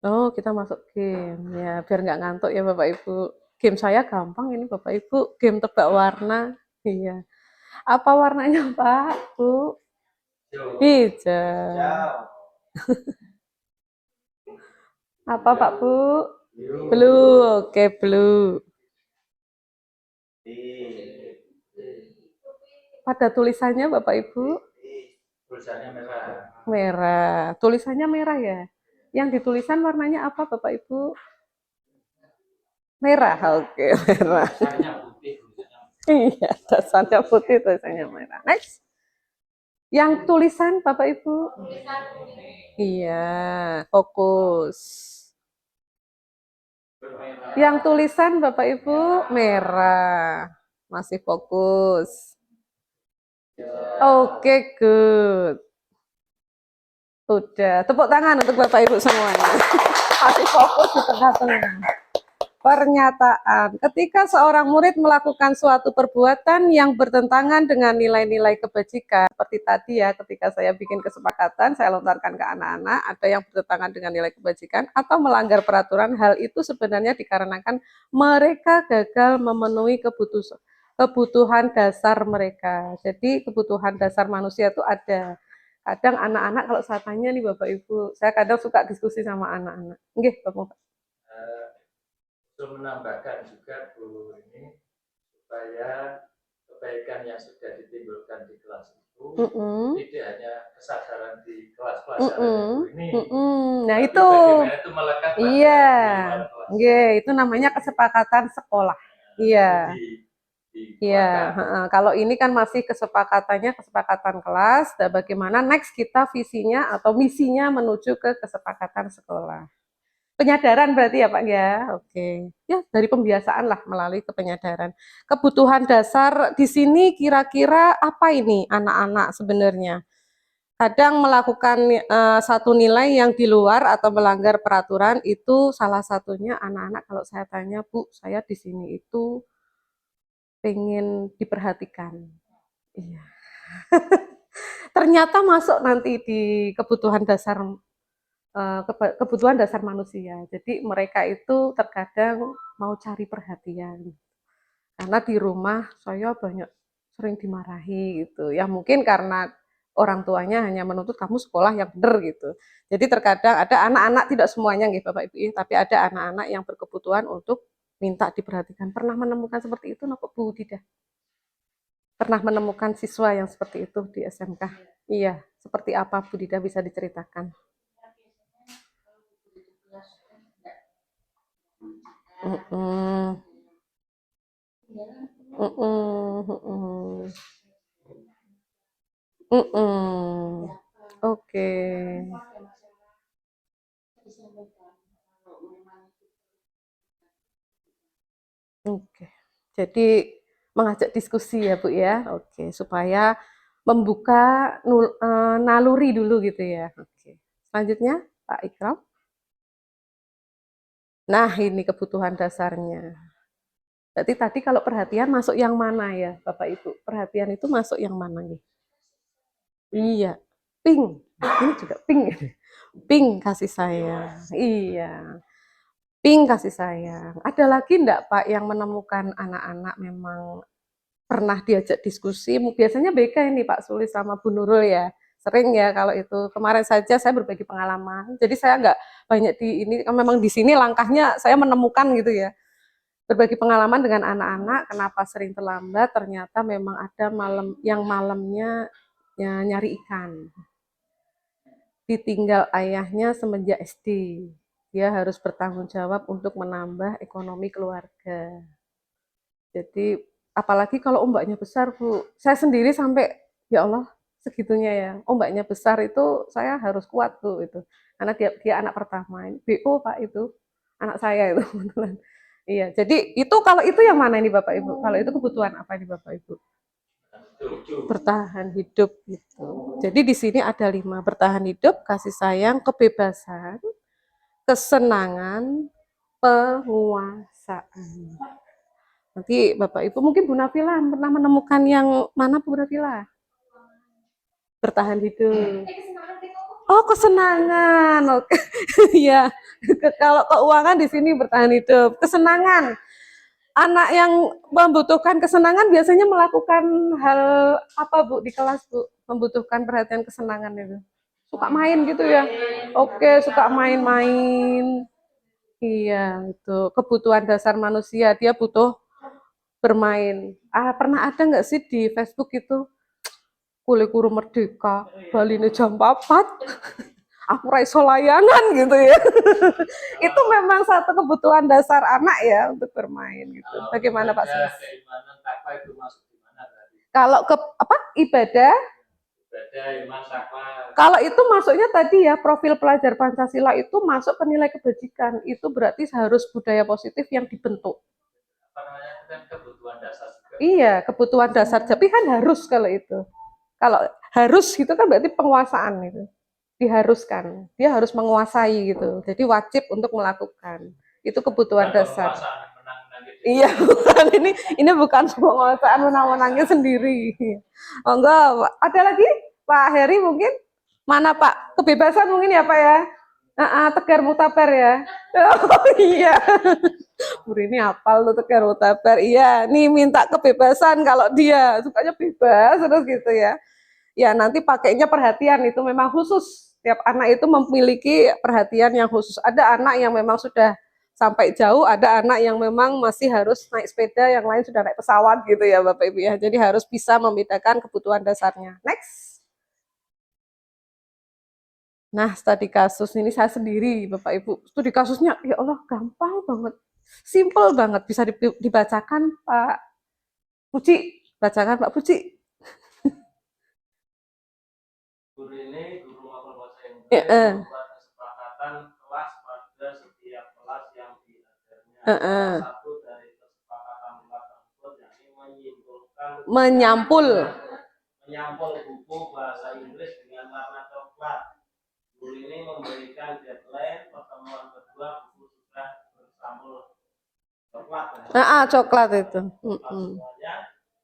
Oh, kita masuk game ya, biar nggak ngantuk ya Bapak Ibu. Game saya gampang ini Bapak Ibu, game tebak warna. Iya. Apa warnanya Pak, Bu? Hijau. Apa Pak Bu? Blue. Oke, blue. Pada tulisannya Bapak Ibu? Tulisannya merah. Merah. Tulisannya merah ya? Yang ditulisan warnanya apa Bapak Ibu? Merah. Oke, merah. dasarnya putih. Iya, dasarnya putih, tulisannya merah. Next. Yang tulisan Bapak Ibu? Iya, fokus. Yang tulisan Bapak Ibu merah. Masih fokus. Oke, good. Udah, tepuk tangan untuk Bapak Ibu semuanya. Masih fokus di tengah-tengah. Pernyataan. Ketika seorang murid melakukan suatu perbuatan yang bertentangan dengan nilai-nilai kebajikan, seperti tadi ya, ketika saya bikin kesepakatan, saya lontarkan ke anak-anak, ada yang bertentangan dengan nilai kebajikan, atau melanggar peraturan, hal itu sebenarnya dikarenakan mereka gagal memenuhi kebutuhan dasar mereka. Jadi kebutuhan dasar manusia itu ada. Kadang anak-anak kalau saya tanya nih Bapak Ibu, saya kadang suka diskusi sama anak-anak. Nggih, Bapak. Untuk menambahkan juga Bu ini supaya kebaikan yang sudah ditimbulkan di kelas itu tidak hanya kesadaran di kelas pelajaran Bu ini. Nah tapi itu, bagaimana itu melekat pada iya, di luar kelas. itu namanya kesepakatan sekolah. Iya. Iya, kalau ini kan masih kesepakatannya kesepakatan kelas, dan bagaimana next kita visinya atau misinya menuju ke kesepakatan sekolah. Penyadaran berarti ya Pak ya, oke. Ya dari pembiasaan lah melalui kepenyadaran. Kebutuhan dasar di sini kira-kira apa ini anak-anak sebenarnya? Kadang melakukan satu nilai yang di luar atau melanggar peraturan itu salah satunya anak-anak kalau saya tanya Bu, saya di sini itu pengen diperhatikan. Iya. Ternyata masuk nanti di kebutuhan dasar kebutuhan dasar manusia. Jadi mereka itu terkadang mau cari perhatian. Karena di rumah saya banyak sering dimarahi gitu. Ya mungkin karena orang tuanya hanya menuntut kamu sekolah yang benar gitu. Jadi terkadang ada anak-anak, tidak semuanya nggih Bapak Ibu, tapi ada anak-anak yang berkebutuhan untuk minta diperhatikan. Pernah menemukan seperti itu Napa Bu Dida? Pernah menemukan siswa yang seperti itu di SMK? Iya, seperti apa Bu Dida bisa diceritakan? Mm-mm. Mm-mm. Mm-mm. Oke. Oke. Jadi mengajak diskusi ya Bu ya. Oke, supaya membuka naluri dulu gitu ya. Oke. Selanjutnya Pak Ikram. Nah, ini kebutuhan dasarnya. Berarti tadi kalau perhatian masuk yang mana ya, Bapak Ibu? Perhatian itu masuk yang mana nih? Iya, pink. Ini juga pink. Pink kasih sayang. Iya, pink kasih sayang. Ada lagi enggak Pak yang menemukan anak-anak memang pernah diajak diskusi? Biasanya BK ini Pak Sulis sama Bu Nurul ya. Sering ya kalau itu. Kemarin saja saya berbagi pengalaman. Jadi saya enggak banyak di ini, memang di sini langkahnya saya menemukan gitu ya. Berbagi pengalaman dengan anak-anak, kenapa sering terlambat, ternyata memang ada malamnya ya, nyari ikan. Ditinggal ayahnya semenjak SD. Dia harus bertanggung jawab untuk menambah ekonomi keluarga. Jadi, apalagi kalau ombaknya besar, Bu. Saya sendiri sampai, ya Allah, segitunya ya. Ombaknya besar itu saya harus kuat, Bu. Itu. Karena dia anak pertama. BO, Pak, itu. Anak saya itu. Iya, jadi itu kalau itu yang mana ini Bapak Ibu? Kalau itu kebutuhan apa ini Bapak Ibu? Bertahan hidup gitu. Jadi di sini ada 5, bertahan hidup, kasih sayang, kebebasan, kesenangan, penguasaan. Nanti Bapak Ibu mungkin Bu Nafila pernah menemukan yang mana Bu Nafila? Bertahan hidup. Oh, kesenangan. Oke. Iya. Kalau keuangan di sini bertahan hidup. Kesenangan. Anak yang membutuhkan kesenangan biasanya melakukan hal apa Bu di kelas Bu? Membutuhkan perhatian kesenangan itu. Suka main gitu ya. Oke, suka main-main. Iya, itu kebutuhan dasar manusia. Dia butuh bermain. Pernah ada nggak sih di Facebook itu kule kuru merdeka, baline jam 4, aku raiso layangan gitu ya. Itu memang satu kebutuhan dasar anak ya untuk bermain gitu. Bagaimana Pak Sus? Kalau ke apa ibadah? Kalau itu masuknya tadi ya profil pelajar Pancasila itu masuk ke nilai kebajikan. Itu berarti harus budaya positif yang dibentuk. Kebutuhan dasar juga. Iya, kebutuhan dasar. Tapi kan harus kalau itu. Kalau harus gitu kan berarti penguasaan itu. Diharuskan. Dia harus menguasai gitu. Jadi wajib untuk melakukan. Itu kebutuhan Bukan dasar. penguasaan menang-menang gitu. Iya, bukan ini bukan penguasaan menang-menangnya sendiri. Oh enggak, ada lagi Pak Heri mungkin? Mana Pak? Kebebasan mungkin ya Pak ya? Tegar Mutaper ya. Oh iya. Ini hafal tuh Tegar Mutaper. Iya, nih minta kebebasan kalau dia sukanya bebas terus gitu ya. Ya nanti pakainya perhatian itu memang khusus. Tiap anak itu memiliki perhatian yang khusus. Ada anak yang memang sudah sampai jauh, ada anak yang memang masih harus naik sepeda, yang lain sudah naik pesawat gitu ya Bapak Ibu ya. Jadi harus bisa membedakan kebutuhan dasarnya. Next. Nah, studi kasus ini saya sendiri Bapak Ibu. Studi kasusnya ya Allah gampang banget. Simple banget bisa dibacakan Pak Puji. Bacakan Pak Puji. Guru ini guru maupun bahasa Inggris Ya, membuat kesepakatan kelas pada setiap kelas yang diajarnya. Heeh. Salah satu dari kesepakatan kelas tersebut yakni Menyampul. menyampul buku bahasa Inggris dengan warna coklat. Guru ini memberikan deadline pertemuan kedua buku sudah bersampul coklat. Coklat itu. Semuanya,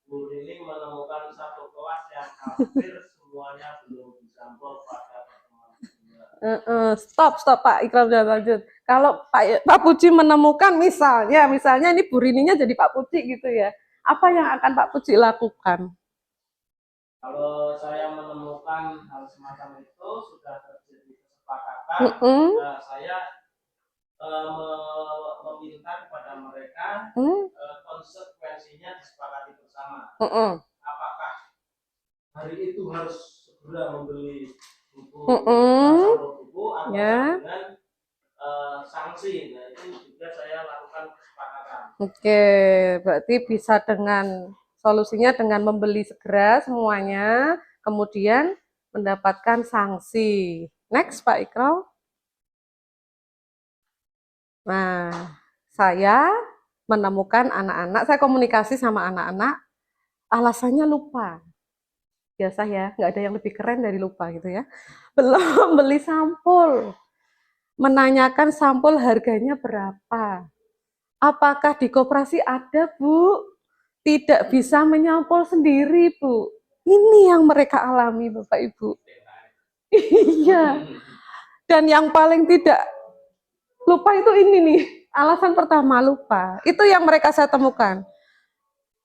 guru ini menemukan satu kelas yang hampir semuanya belum disampul pada pertemuan kedua. Stop Pak Ikram, jangan lanjut. Kalau Pak Puji menemukan misalnya ini Bu Rininya jadi Pak Puji gitu ya. Apa yang akan Pak Puji lakukan? Kalau saya menemukan hal semacam itu sudah terjadi kesepakatan, saya meminta kepada mereka konsekuensinya disepakati bersama. Apakah hari itu harus segera membeli buku buku atau dengan sanksi? Nah itu juga saya lakukan kesepakatan. Oke, berarti bisa dengan solusinya dengan membeli segera semuanya, kemudian mendapatkan sanksi. Next Pak Ikral. Nah, saya menemukan anak-anak, saya komunikasi sama anak-anak, alasannya lupa. Biasa ya, nggak ada yang lebih keren dari lupa gitu ya. Belum beli sampul, menanyakan sampul harganya berapa. Apakah di koperasi ada, Bu? Tidak bisa menyampul sendiri, Bu. Ini yang mereka alami, Bapak Ibu. Iya. Dan yang paling tidak lupa itu ini nih. Alasan pertama lupa. Itu yang mereka saya temukan.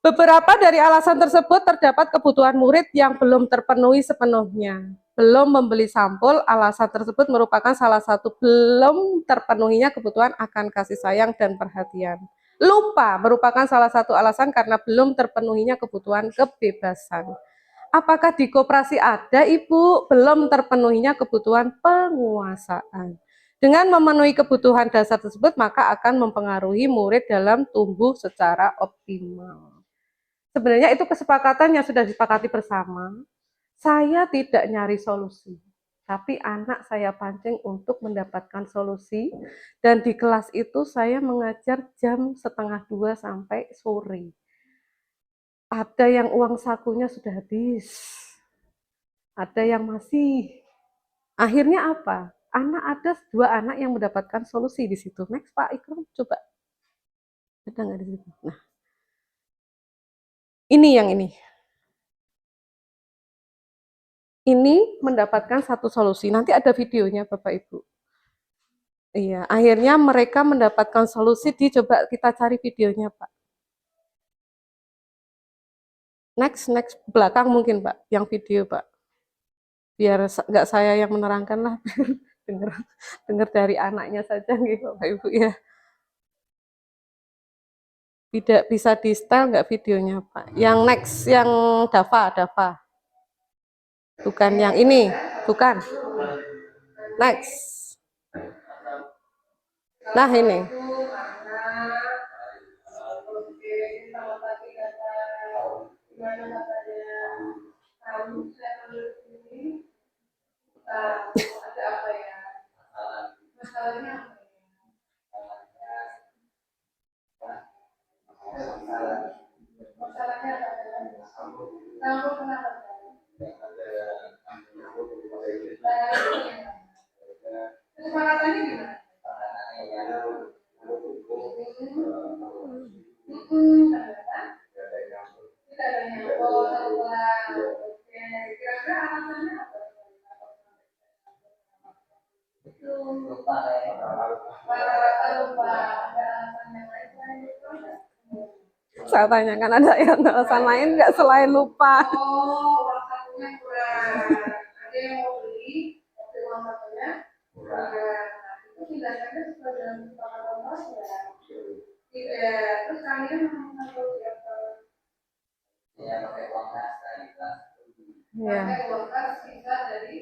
Beberapa dari alasan tersebut terdapat kebutuhan murid yang belum terpenuhi sepenuhnya. Belum membeli sampul, alasan tersebut merupakan salah satu belum terpenuhinya kebutuhan akan kasih sayang dan perhatian. Lupa merupakan salah satu alasan karena belum terpenuhinya kebutuhan kebebasan. Apakah di koperasi ada, Ibu? Belum terpenuhinya kebutuhan penguasaan. Dengan memenuhi kebutuhan dasar tersebut, maka akan mempengaruhi murid dalam tumbuh secara optimal. Sebenarnya itu kesepakatan yang sudah disepakati bersama. Saya tidak nyari solusi, tapi anak saya pancing untuk mendapatkan solusi. Dan di kelas itu saya mengajar jam 1:30 sampai sore. Ada yang uang sakunya sudah habis, ada yang masih. Akhirnya apa? Ada 2 anak yang mendapatkan solusi di situ. Next Pak Ikram, coba. Ada nggak di situ? Nah, ini yang ini. Ini mendapatkan satu solusi. Nanti ada videonya Bapak Ibu. Iya, akhirnya mereka mendapatkan solusi. Coba kita cari videonya Pak. Next belakang mungkin Pak, yang video Pak. Biar nggak saya yang menerangkan lah, dengar dari anaknya saja gitu Bapak Ibu ya. Tidak bisa di style nggak videonya Pak. Yang next, yang Dava. Bukan yang ini, bukan. Next. Nah ini. Ada apa ya? Masalahnya apa ya? Masalahnya adalah kamu kenapa? Kesepakatannya gimana? Saya tanyakan ada yang alasan lain nggak selain lupa. Oh, uang satunya kurang. Ada yang mau beli, tapi uang satunya kurang. Nah, itu tindakannya sesuai dengan kesepakatan kos ya. Tidak. Terus kalian mengambil siapa? Ya, pakai uang kas tadi kan. Iya. Pakai uang kas sisa dari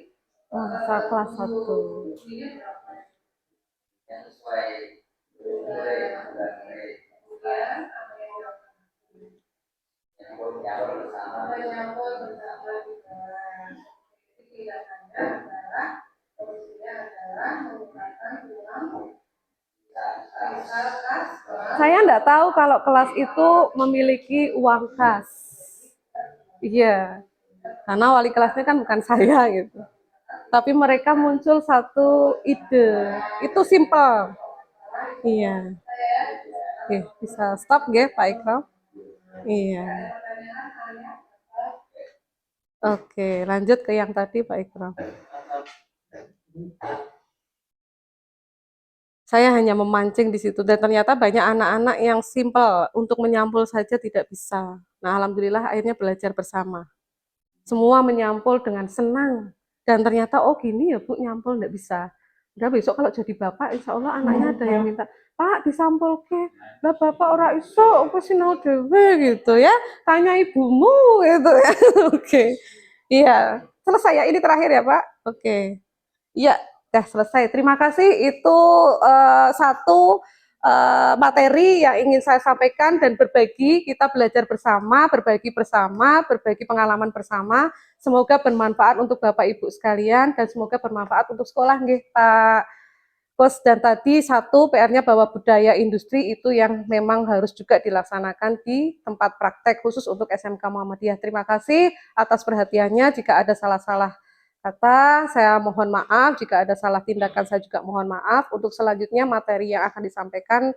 Masa kelas 1. ini berapa? Yang sesuai nilai bulan Kemudian apa yang yang belum nyampur bersama. menyambut bersama juga. Jadi tindakannya adalah solusinya adalah menggunakan uang sisa kas kelas. Saya nggak tahu kalau kelas itu memiliki uang kas. Iya, karena wali kelasnya kan bukan saya gitu. Tapi mereka muncul satu ide. Itu simple. Iya. Oke, bisa stop nggih Pak Ikram? Iya. Oke, lanjut ke yang tadi Pak Ikram. Saya hanya memancing di situ dan ternyata banyak anak-anak yang simple untuk menyampul saja tidak bisa. Nah, alhamdulillah akhirnya belajar bersama. Semua menyampul dengan senang dan ternyata oh gini ya Bu nyampul nggak bisa. Udah besok kalau jadi bapak insya Allah anaknya ada yang minta Pak disampul ke lah bapak ora iso apa sinau dewe gitu ya tanya ibumu gitu ya. Oke. Iya selesai ya ini terakhir ya Pak. Oke. Iya, dah selesai. Terima kasih. Itu satu materi yang ingin saya sampaikan dan berbagi. Kita belajar bersama, berbagi pengalaman bersama. Semoga bermanfaat untuk Bapak Ibu sekalian dan semoga bermanfaat untuk sekolah, nggih, Pak Bos. Dan tadi satu PR-nya bahwa budaya industri itu yang memang harus juga dilaksanakan di tempat praktek khusus untuk SMK Muhammadiyah. Terima kasih atas perhatiannya. Jika ada salah-salah kata, saya mohon maaf. Jika ada salah tindakan, saya juga mohon maaf. Untuk selanjutnya materi yang akan disampaikan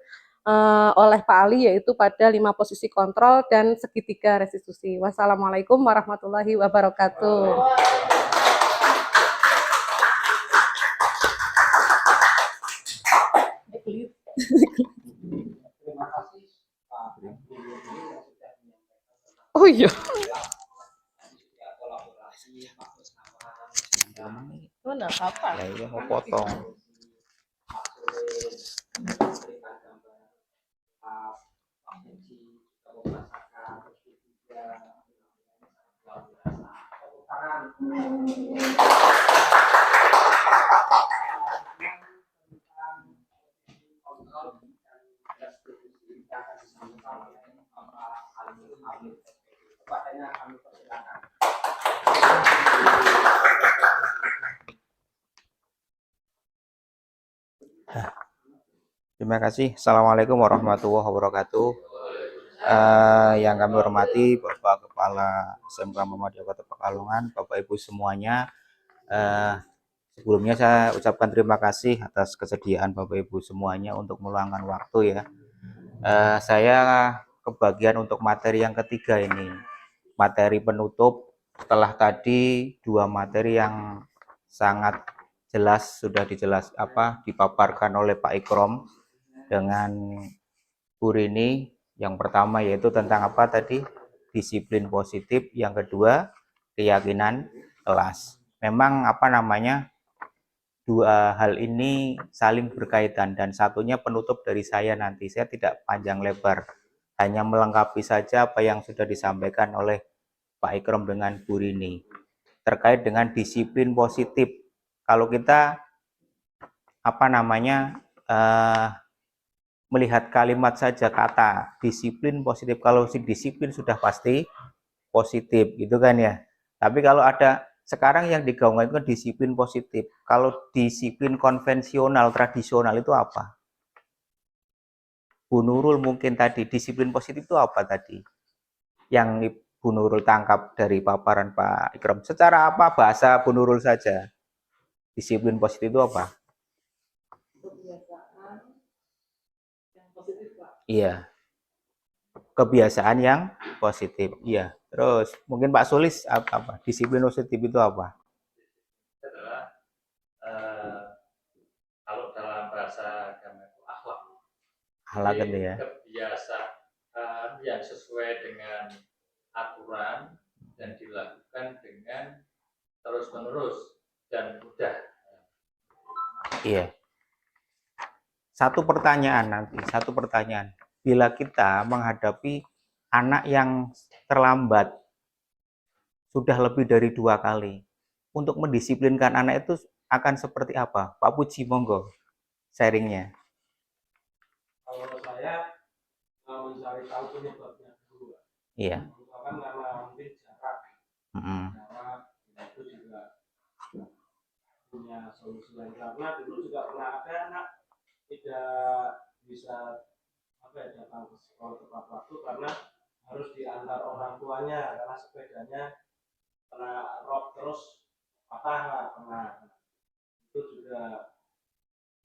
oleh Pak Ali yaitu pada 5 posisi kontrol dan segitiga restitusi. Wassalamualaikum warahmatullahi wabarakatuh. Terima kasih Pak Guru yang sudah menyampaikan Oh iya. juga kolaborasi Pak bersama Mana apa? Ya ini mau potong. Pak Sulis memberikan gambar Pak Muji juga membahasakan juga luar biasa. Tepuk tangan. Kontrol dan restitusi yang akan disampaikan oleh Bapak Ali Hamid. Kepadanya kami persilakan. Terima kasih. Assalamualaikum warahmatullahi wabarakatuh. Yang kami hormati Bapak Kepala SMK Muhammadiyah Kota Pekalongan, Bapak Ibu semuanya. Sebelumnya saya ucapkan terima kasih atas kesediaan Bapak Ibu semuanya untuk meluangkan waktu ya. Saya kebagian untuk materi yang ketiga ini, materi penutup setelah tadi 2 materi yang sangat jelas sudah dipaparkan oleh Pak Ikram dengan Bu Rini. Yang pertama yaitu tentang apa tadi? Disiplin positif. Yang kedua, keyakinan kelas. Memang dua hal ini saling berkaitan dan satunya penutup dari saya nanti. Saya tidak panjang lebar, hanya melengkapi saja apa yang sudah disampaikan oleh Pak Ikram dengan Bu Rini terkait dengan disiplin positif. Kalau kita melihat kalimat saja kata disiplin positif, kalau si disiplin sudah pasti positif gitu kan ya. Tapi kalau ada sekarang yang digaungkan itu kan disiplin positif. Kalau disiplin konvensional tradisional itu apa? Bu Nurul mungkin tadi disiplin positif itu apa tadi? Yang Bu Nurul tangkap dari paparan Pak Ikram. Secara apa bahasa Bu Nurul saja? Disiplin positif itu apa? Iya. kebiasaan yang positif. Iya. Terus mungkin Pak Sulis apa? Disiplin positif itu apa? Adalah kalau dalam bahasa agama itu akhlak. Akhlak gitu Jadi ya. kebiasaan yang sesuai dengan aturan dan dilakukan dengan terus-menerus dan mudah. Iya. Satu pertanyaan. Bila kita menghadapi anak yang terlambat sudah lebih dari 2 kali, untuk mendisiplinkan anak itu akan seperti apa? Pak Puji, monggo sharingnya. Kalau saya mencari tahu penyebabnya dulu. Iya. Kan karena mungkin jarak itu juga punya solusi lain. Karena dulu juga pernah ada anak tidak bisa datang ke sekolah tepat waktu karena harus diantar orang tuanya karena sepedanya kena rok terus patah kena. Itu juga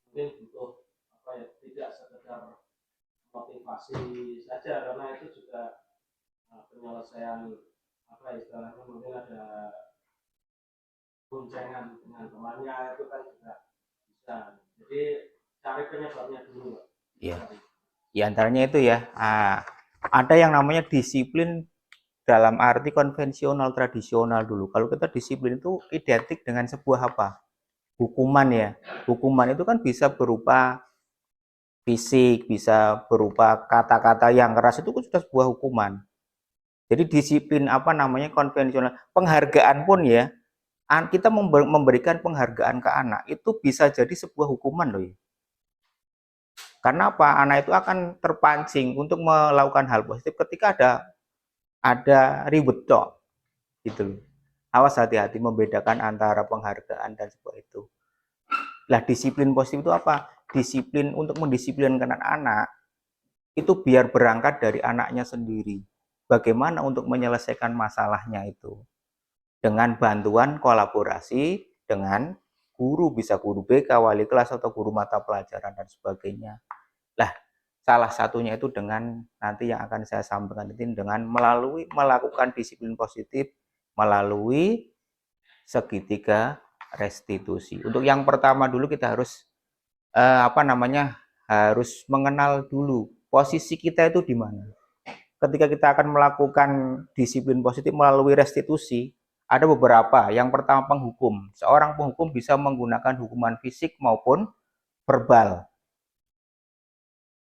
mungkin butuh tidak sekedar motivasi saja karena itu juga penyelesaian istilahnya mungkin ada goncengan dengan temannya itu kan juga bisa. Jadi cari penyebabnya dulu. Iya. Di antaranya itu ya, ada yang namanya disiplin dalam arti konvensional tradisional dulu. Kalau kita disiplin itu identik dengan sebuah apa? Hukuman ya. Hukuman itu kan bisa berupa fisik, bisa berupa kata-kata yang keras, itu sudah sebuah hukuman. Jadi disiplin konvensional. Penghargaan pun ya, kita memberikan penghargaan ke anak itu bisa jadi sebuah hukuman loh ya. Karena apa? Anak itu akan terpancing untuk melakukan hal positif ketika ada ribut tok gitu loh. Awas, hati-hati membedakan antara penghargaan dan sebuah itu. Lah, disiplin positif itu apa? Disiplin untuk mendisiplinkan anak itu biar berangkat dari anaknya sendiri. Bagaimana untuk menyelesaikan masalahnya itu? Dengan bantuan kolaborasi dengan guru, bisa guru BK, wali kelas, atau guru mata pelajaran dan sebagainya. Lah, salah satunya itu dengan nanti yang akan saya sampaikan itu dengan melakukan disiplin positif melalui segitiga restitusi. Untuk yang pertama dulu kita harus harus mengenal dulu posisi kita itu di mana. Ketika kita akan melakukan disiplin positif melalui restitusi, ada beberapa. Yang pertama, penghukum. Seorang penghukum bisa menggunakan hukuman fisik maupun verbal.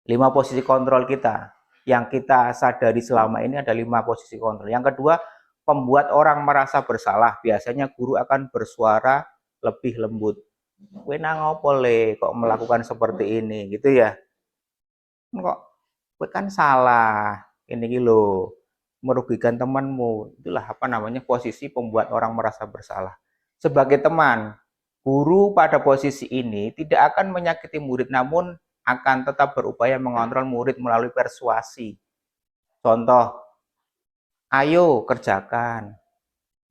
5 posisi kontrol kita. Yang kita sadari selama ini ada 5 posisi kontrol. Yang kedua, pembuat orang merasa bersalah. Biasanya guru akan bersuara lebih lembut. Kowe nang opo le kok melakukan seperti ini gitu ya. Kok kowe kan salah. Ini lho, merugikan temanmu. Itulah posisi pembuat orang merasa bersalah. Sebagai teman, guru pada posisi ini tidak akan menyakiti murid, namun akan tetap berupaya mengontrol murid melalui persuasi. Contoh, ayo kerjakan.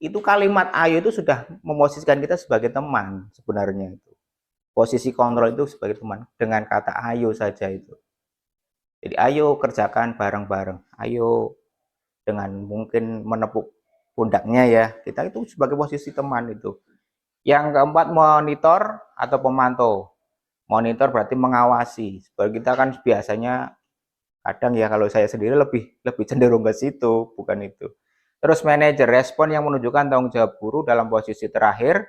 Itu kalimat ayo itu sudah memosisikan kita sebagai teman sebenarnya itu. Posisi kontrol itu sebagai teman dengan kata ayo saja itu. Jadi ayo kerjakan bareng-bareng. Ayo, dengan mungkin menepuk pundaknya ya. Kita itu sebagai posisi teman itu. Yang keempat, monitor atau pemantau. Monitor berarti mengawasi. Seperti kita kan biasanya kadang ya, kalau saya sendiri lebih cenderung ke situ, bukan itu. Terus manajer, respon yang menunjukkan tanggung jawab guru dalam posisi terakhir.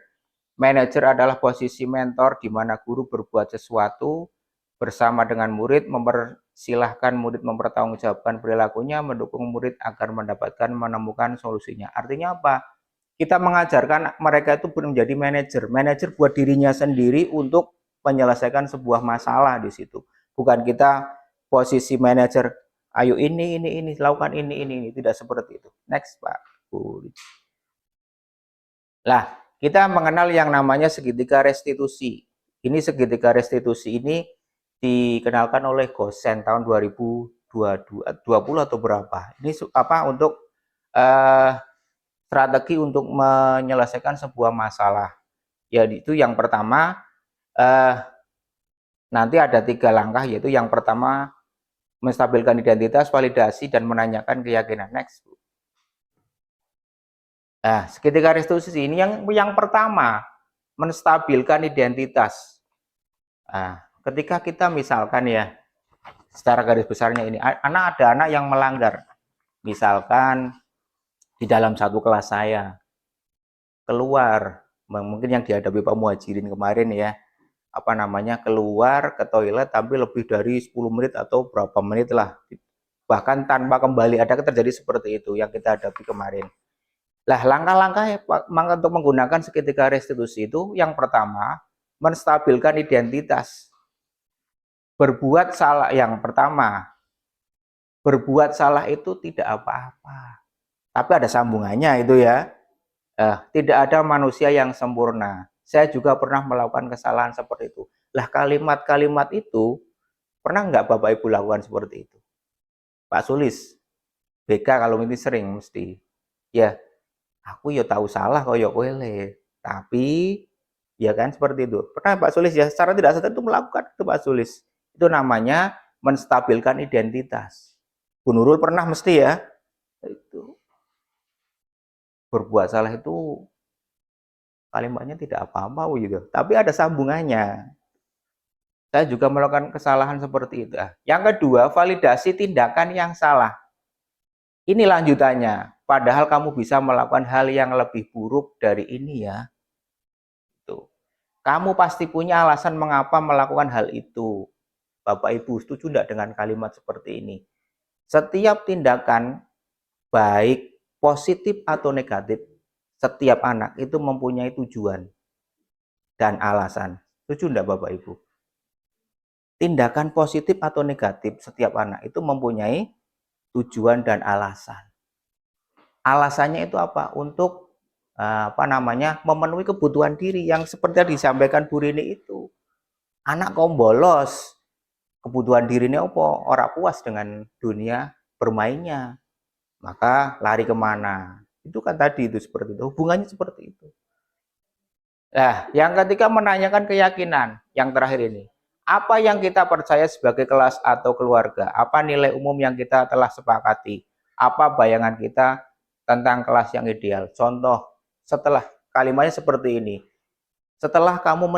Manajer adalah posisi mentor di mana guru berbuat sesuatu bersama dengan murid, mempersilahkan murid mempertanggungjawabkan perilakunya, mendukung murid agar menemukan solusinya. Artinya apa? Kita mengajarkan mereka itu menjadi manajer buat dirinya sendiri untuk menyelesaikan sebuah masalah di situ. Bukan kita posisi manajer, ayo ini lakukan ini, tidak seperti itu. Next, Pak. Lah, kita mengenal yang namanya segitiga restitusi. Ini segitiga restitusi ini dikenalkan oleh Gosen tahun 2020 atau berapa. Ini untuk strategi untuk menyelesaikan sebuah masalah. Yaitu yang pertama, nanti ada 3 langkah, yaitu yang pertama Menstabilkan identitas, validasi, dan menanyakan keyakinan. Next, Bu. Nah, segitiga restitusi ini yang pertama, menstabilkan identitas. Nah, ketika kita misalkan ya, secara garis besarnya ini, ada anak yang melanggar. Misalkan di dalam satu kelas saya, keluar, mungkin yang dihadapi Pak Muhajirin kemarin ya, keluar ke toilet tapi lebih dari 10 menit atau berapa menit lah, bahkan tanpa kembali. Ada terjadi seperti itu yang kita hadapi kemarin. Lah, langkah-langkah untuk menggunakan segitiga restitusi itu, yang pertama, menstabilkan identitas. Berbuat salah, yang pertama, berbuat salah itu tidak apa-apa, tapi ada sambungannya itu ya. Tidak ada manusia yang sempurna. Saya juga pernah melakukan kesalahan seperti itu. Lah, kalimat-kalimat itu pernah nggak Bapak Ibu lakukan seperti itu? Pak Sulis, BK kalau ini sering mesti. Ya, aku ya tahu salah koyo wele, tapi ya kan seperti itu. Pernah Pak Sulis ya, secara tidak sadar itu melakukan itu Pak Sulis. Itu namanya menstabilkan identitas. Bu Nurul pernah mesti ya. Itu berbuat salah itu kalimatnya tidak apa-apa gitu, tapi ada sambungannya. Saya juga melakukan kesalahan seperti itu. Yang kedua, validasi tindakan yang salah. Ini lanjutannya. Padahal kamu bisa melakukan hal yang lebih buruk dari ini ya. Tuh. Kamu pasti punya alasan mengapa melakukan hal itu. Bapak Ibu setuju tidak dengan kalimat seperti ini? Setiap tindakan, baik positif atau negatif, setiap anak itu mempunyai tujuan dan alasan. Setuju tidak Bapak Ibu? Tindakan positif atau negatif setiap anak itu mempunyai tujuan dan alasan. Alasannya itu apa? Untuk memenuhi kebutuhan diri yang seperti yang disampaikan Bu Rini itu. Anak kok bolos, kebutuhan dirinya apa? Orang puas dengan dunia bermainnya, maka lari kemana? Itu kan tadi itu seperti itu, hubungannya seperti itu. Nah, yang ketiga, menanyakan keyakinan. Yang terakhir ini, apa yang kita percaya sebagai kelas atau keluarga? Apa nilai umum yang kita telah sepakati? Apa bayangan kita tentang kelas yang ideal? Contoh, setelah kalimatnya seperti ini. Setelah kamu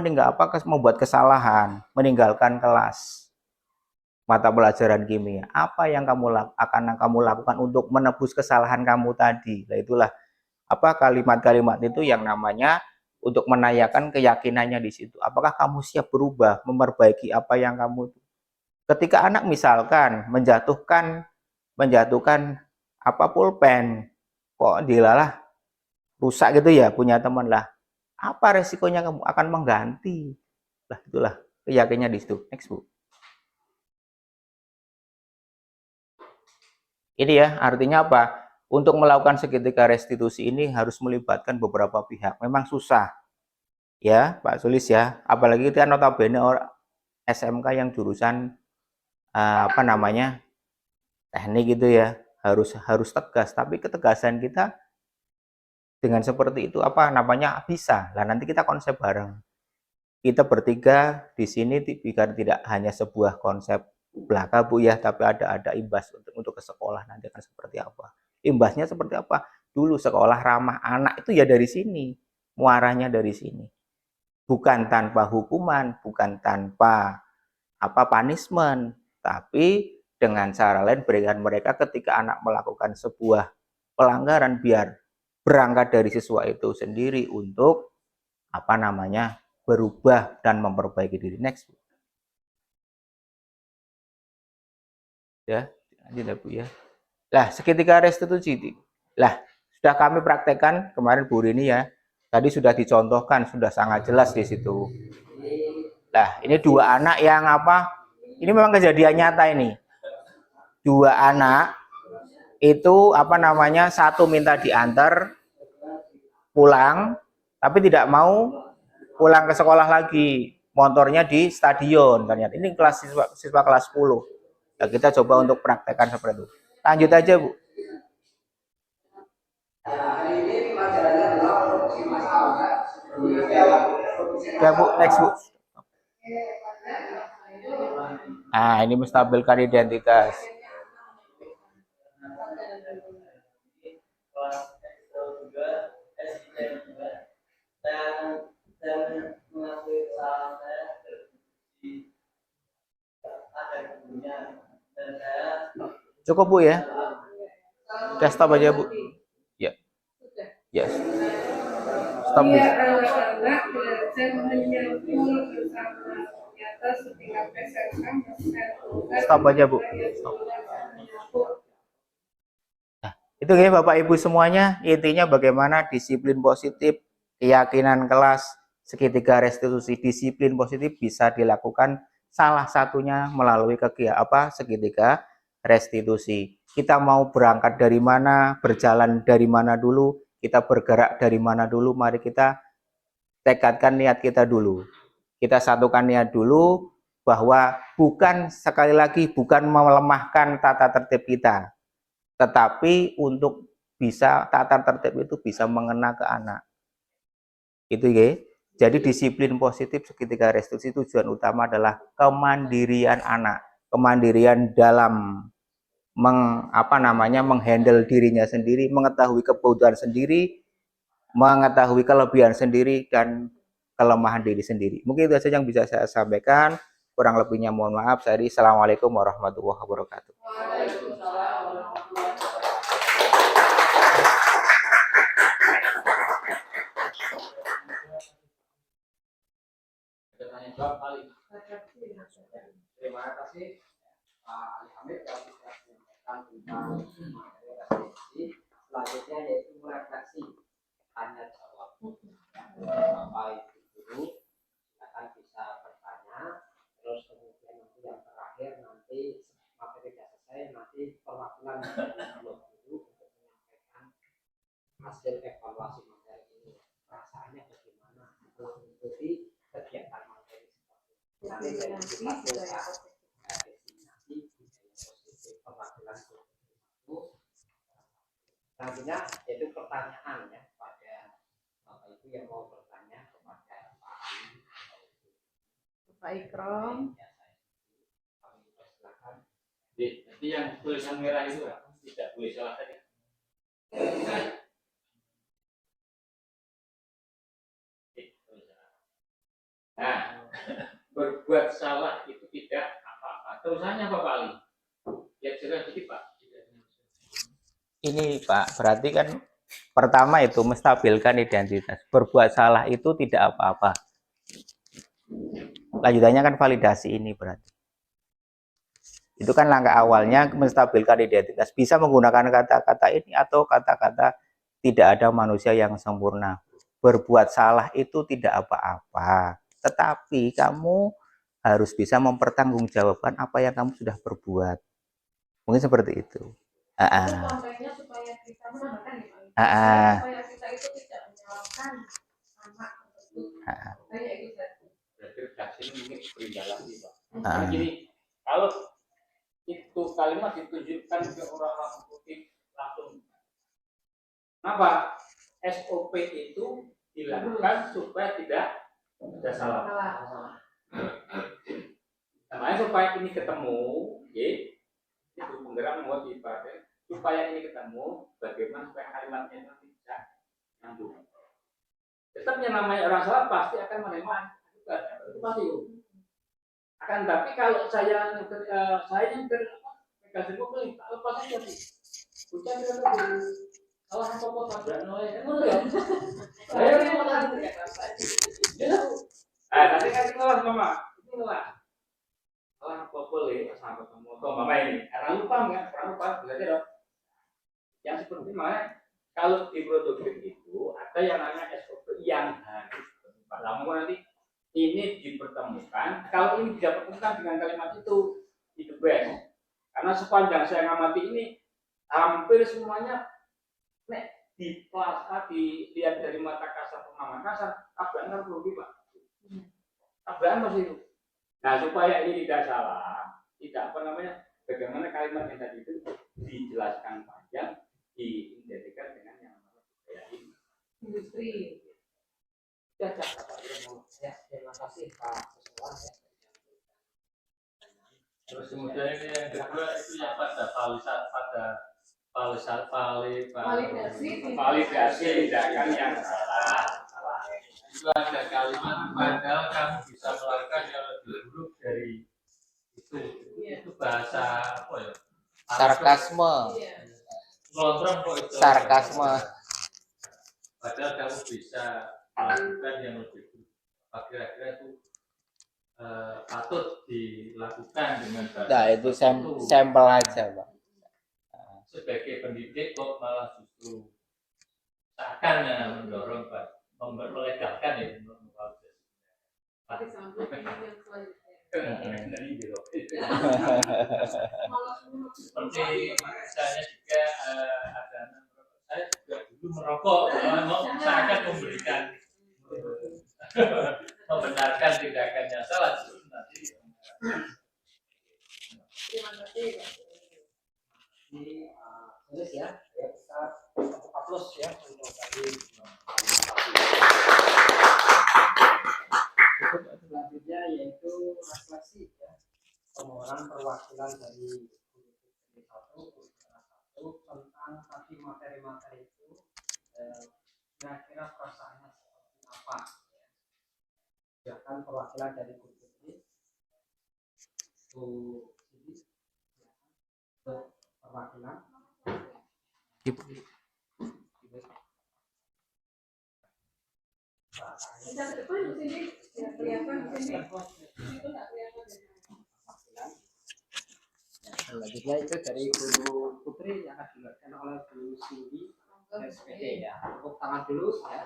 membuat kesalahan, meninggalkan kelas mata pelajaran kimia, apa yang akan kamu lakukan untuk menebus kesalahan kamu tadi? Nah, itulah kalimat-kalimat itu yang namanya untuk menanyakan keyakinannya di situ. Apakah kamu siap berubah, memperbaiki apa yang kamu. Ketika anak misalkan menjatuhkan pulpen, kok dilalah rusak gitu ya, punya teman lah. Apa resikonya kamu akan mengganti? Lah, itulah keyakinannya di situ. Next, Bu. Ini ya, artinya apa? Untuk melakukan segitiga restitusi ini harus melibatkan beberapa pihak. Memang susah, ya Pak Sulis ya. Apalagi kita notabene orang SMK yang jurusan teknik gitu ya, harus tegas. Tapi ketegasan kita dengan seperti itu bisa. Lah, nanti kita konsep bareng. Kita bertiga di sini biar tidak hanya sebuah konsep belaka Bu ya, tapi ada imbas untuk ke sekolah nanti akan seperti apa. Imbasnya seperti apa? Dulu sekolah ramah anak itu ya dari sini, muaranya dari sini. Bukan tanpa hukuman, bukan tanpa punishment, tapi dengan cara lain berikan mereka ketika anak melakukan sebuah pelanggaran biar berangkat dari siswa itu sendiri untuk berubah dan memperbaiki diri. Next. Ya, lanjut Bu ya. Lah, segitiga restitusi. Lah, sudah kami praktekkan kemarin Bu Rini ya. Tadi sudah dicontohkan, sudah sangat jelas di situ. Lah, ini dua anak yang ini memang kejadian nyata ini. Dua anak itu satu minta diantar pulang, tapi tidak mau pulang ke sekolah lagi. Motornya di stadion ternyata. Ini siswa kelas 10. Nah, kita coba untuk praktekkan seperti itu. Lanjut aja Bu. Ya Bu, next Bu. Nah, ini menstabilkan identitas. Cukup Bu ya? Udah stop aja Bu. Ya. Ya. Stop Bu. Iya, anak-anak belajar menyambung bersama ternyata setingkat SMK Stop aja Bu. Stop. Nah, itu ya Bapak Ibu semuanya, intinya bagaimana disiplin positif, keyakinan kelas, segitiga restitusi. Disiplin positif bisa dilakukan salah satunya melalui kegiatan segitiga restitusi. Kita mau berangkat dari mana, berjalan dari mana dulu, kita bergerak dari mana dulu, mari kita tekadkan niat kita dulu. Kita satukan niat dulu bahwa bukan, sekali lagi, bukan melemahkan tata tertib kita, tetapi untuk bisa tata tertib itu bisa mengena ke anak. Itu ya. Jadi disiplin positif segitiga restitusi tujuan utama adalah kemandirian anak, kemandirian dalam menghandle dirinya sendiri, mengetahui kebutuhan sendiri, mengetahui kelebihan sendiri dan kelemahan diri sendiri. Mungkin itu saja yang bisa saya sampaikan. Kurang lebihnya mohon maaf. Assalamualaikum warahmatullahi wabarakatuh. Terima kasih Pak Ali Hamid yang sudah menyampaikan tentang refleksi. Selanjutnya yaitu refleksi tanya jawab. Bapak Ibu guru akan bisa bertanya, terus kemudian nanti yang terakhir nanti materi sudah selesai, nanti perwakilan dari dua guru untuk menyampaikan hasil evaluasi materi ini. Perasaannya bagaimana setelah mengikuti kegiatan materi seperti ini. Nanti dari kita destinasi budaya positif perwakilan itu. Selanjutnya yaitu pertanyaan ya pada Bapak Ibu yang mau bertanya kepada Pak Ali. Pak Ikram. Jadi yang tulisan merah itu tidak boleh salah tadi. Nah, berbuat salah itu tidak apa-apa. Terusannya apa Pak Ali? Ya jelas sedikit Pak. Ini Pak, berarti kan pertama itu menstabilkan identitas. Berbuat salah itu tidak apa-apa. Lanjutannya kan validasi ini berarti. Itu kan langkah awalnya menstabilkan identitas. Bisa menggunakan kata-kata ini atau kata-kata tidak ada manusia yang sempurna. Berbuat salah itu tidak apa-apa. Tetapi kamu harus bisa mempertanggungjawabkan apa yang kamu sudah perbuat. Mungkin seperti itu. Kontennya supaya kita menambahkan supaya kita itu tidak menyalahkan anak tersebut. Kayak itu tadi. Berarti redaksi ini mungkin beribadah sih Pak. Karena gini, kalau itu kalimat ditunjukkan ke orang-orang putih langsung. Kenapa? SOP itu dilakukan supaya tidak ada salah. Namanya supaya ini ketemu, itu penggerak membuat ibadah. Supaya ini ketemu, bagaimana supaya kalimatnya itu bisa nyambung. Tetap yang namanya orang salah pasti akan menerima itu pasti. Akan tapi kalau saya yang kasih mobil, lepas aja sih. Bukan salah apa tabrak oleh saya ini malah nanti kasih kelas mama itu lah salah apa boleh sama motor mama ini karena lupa belajar dong yang seperti mana kalau di prototip itu ada yang namanya SOP yang harus dipertemukan namun nanti ini dipertemukan kalau ini tidak dipertemukan dengan kalimat itu best karena sepanjang saya ngamati ini hampir semuanya di kelas A dilihat dari mata kasar pemahaman kasar tabrakan kan perlu Pak tabrakan masih itu nah supaya ini tidak salah tidak bagaimana kalimat yang tadi itu dijelaskan panjang diidentikan dengan yang namanya budaya industri Ya, terima kasih Pak Ketua. Terus kemudian ini yang kedua itu yang pada validasi tindakan yang salah. Itu ada kalimat padahal kamu bisa melakukan yang lebih buruk dari itu bahasa apa ya? Sarkasme. Lontrong kok itu. Sarkasme. Padahal kamu bisa melakukan yang lebih buruk. Kira-kira itu patut dilakukan dengan bahasa. Nah, itu sampel aja, Pak. Sebagai pendidik kok malah justru seakan mendorong melegalkan ya seperti misalnya juga ada saya juga dulu merokok seakan memberikan membenarkan tindakan yang salah justru nanti. Terima kasih. Ini tulis ya, kita aplaus ya untuk tadi. Selanjutnya yaitu refleksi ya, permohonan perwakilan dari guru 1 tentang tadi materi-materi itu kira-kira perasaannya seperti apa ya. Silakan perwakilan dari guru ini perwakilan. Selanjutnya itu dari guru Putri yang akan dilakukan oleh guru Cindy SPD ya. Tepuk tangan dulu ya.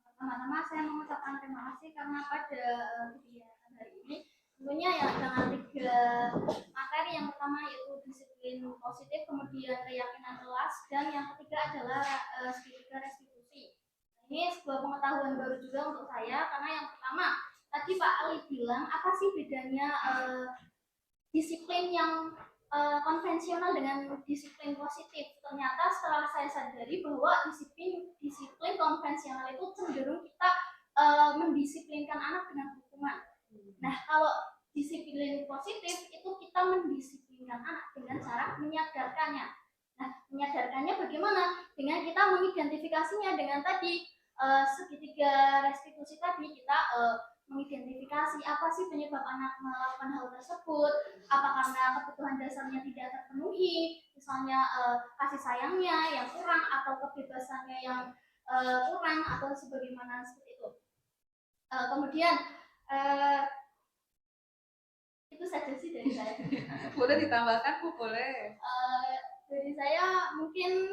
Pertama-tama saya mengucapkan terima kasih karena pada kegiatan hari ini tentunya ya dengan 3 materi. Yang pertama yaitu disiplin positif, kemudian keyakinan kelas, dan yang ketiga adalah segitiga restitusi. Ini sebuah pengetahuan baru juga untuk saya karena yang pertama tadi Pak Ali bilang apa sih bedanya disiplin yang konvensional dengan disiplin positif. Ternyata setelah saya sadari bahwa disiplin konvensional itu cenderung kita mendisiplinkan anak dengan hukuman. Nah, kalau disiplin positif itu kita mendisiplinkan anak dengan cara menyadarkannya. Nah, menyadarkannya bagaimana? Dengan kita mengidentifikasinya dengan tadi segitiga restitusi tadi, kita mengidentifikasi apa sih penyebab anak melakukan hal tersebut, apa karena kebutuhan dasarnya tidak terpenuhi, misalnya kasih sayangnya yang kurang atau kebebasannya yang kurang atau sebagaimana seperti itu. Kemudian itu saja sih dari saya. Boleh ditambahkan, Bu? Boleh. Dari saya mungkin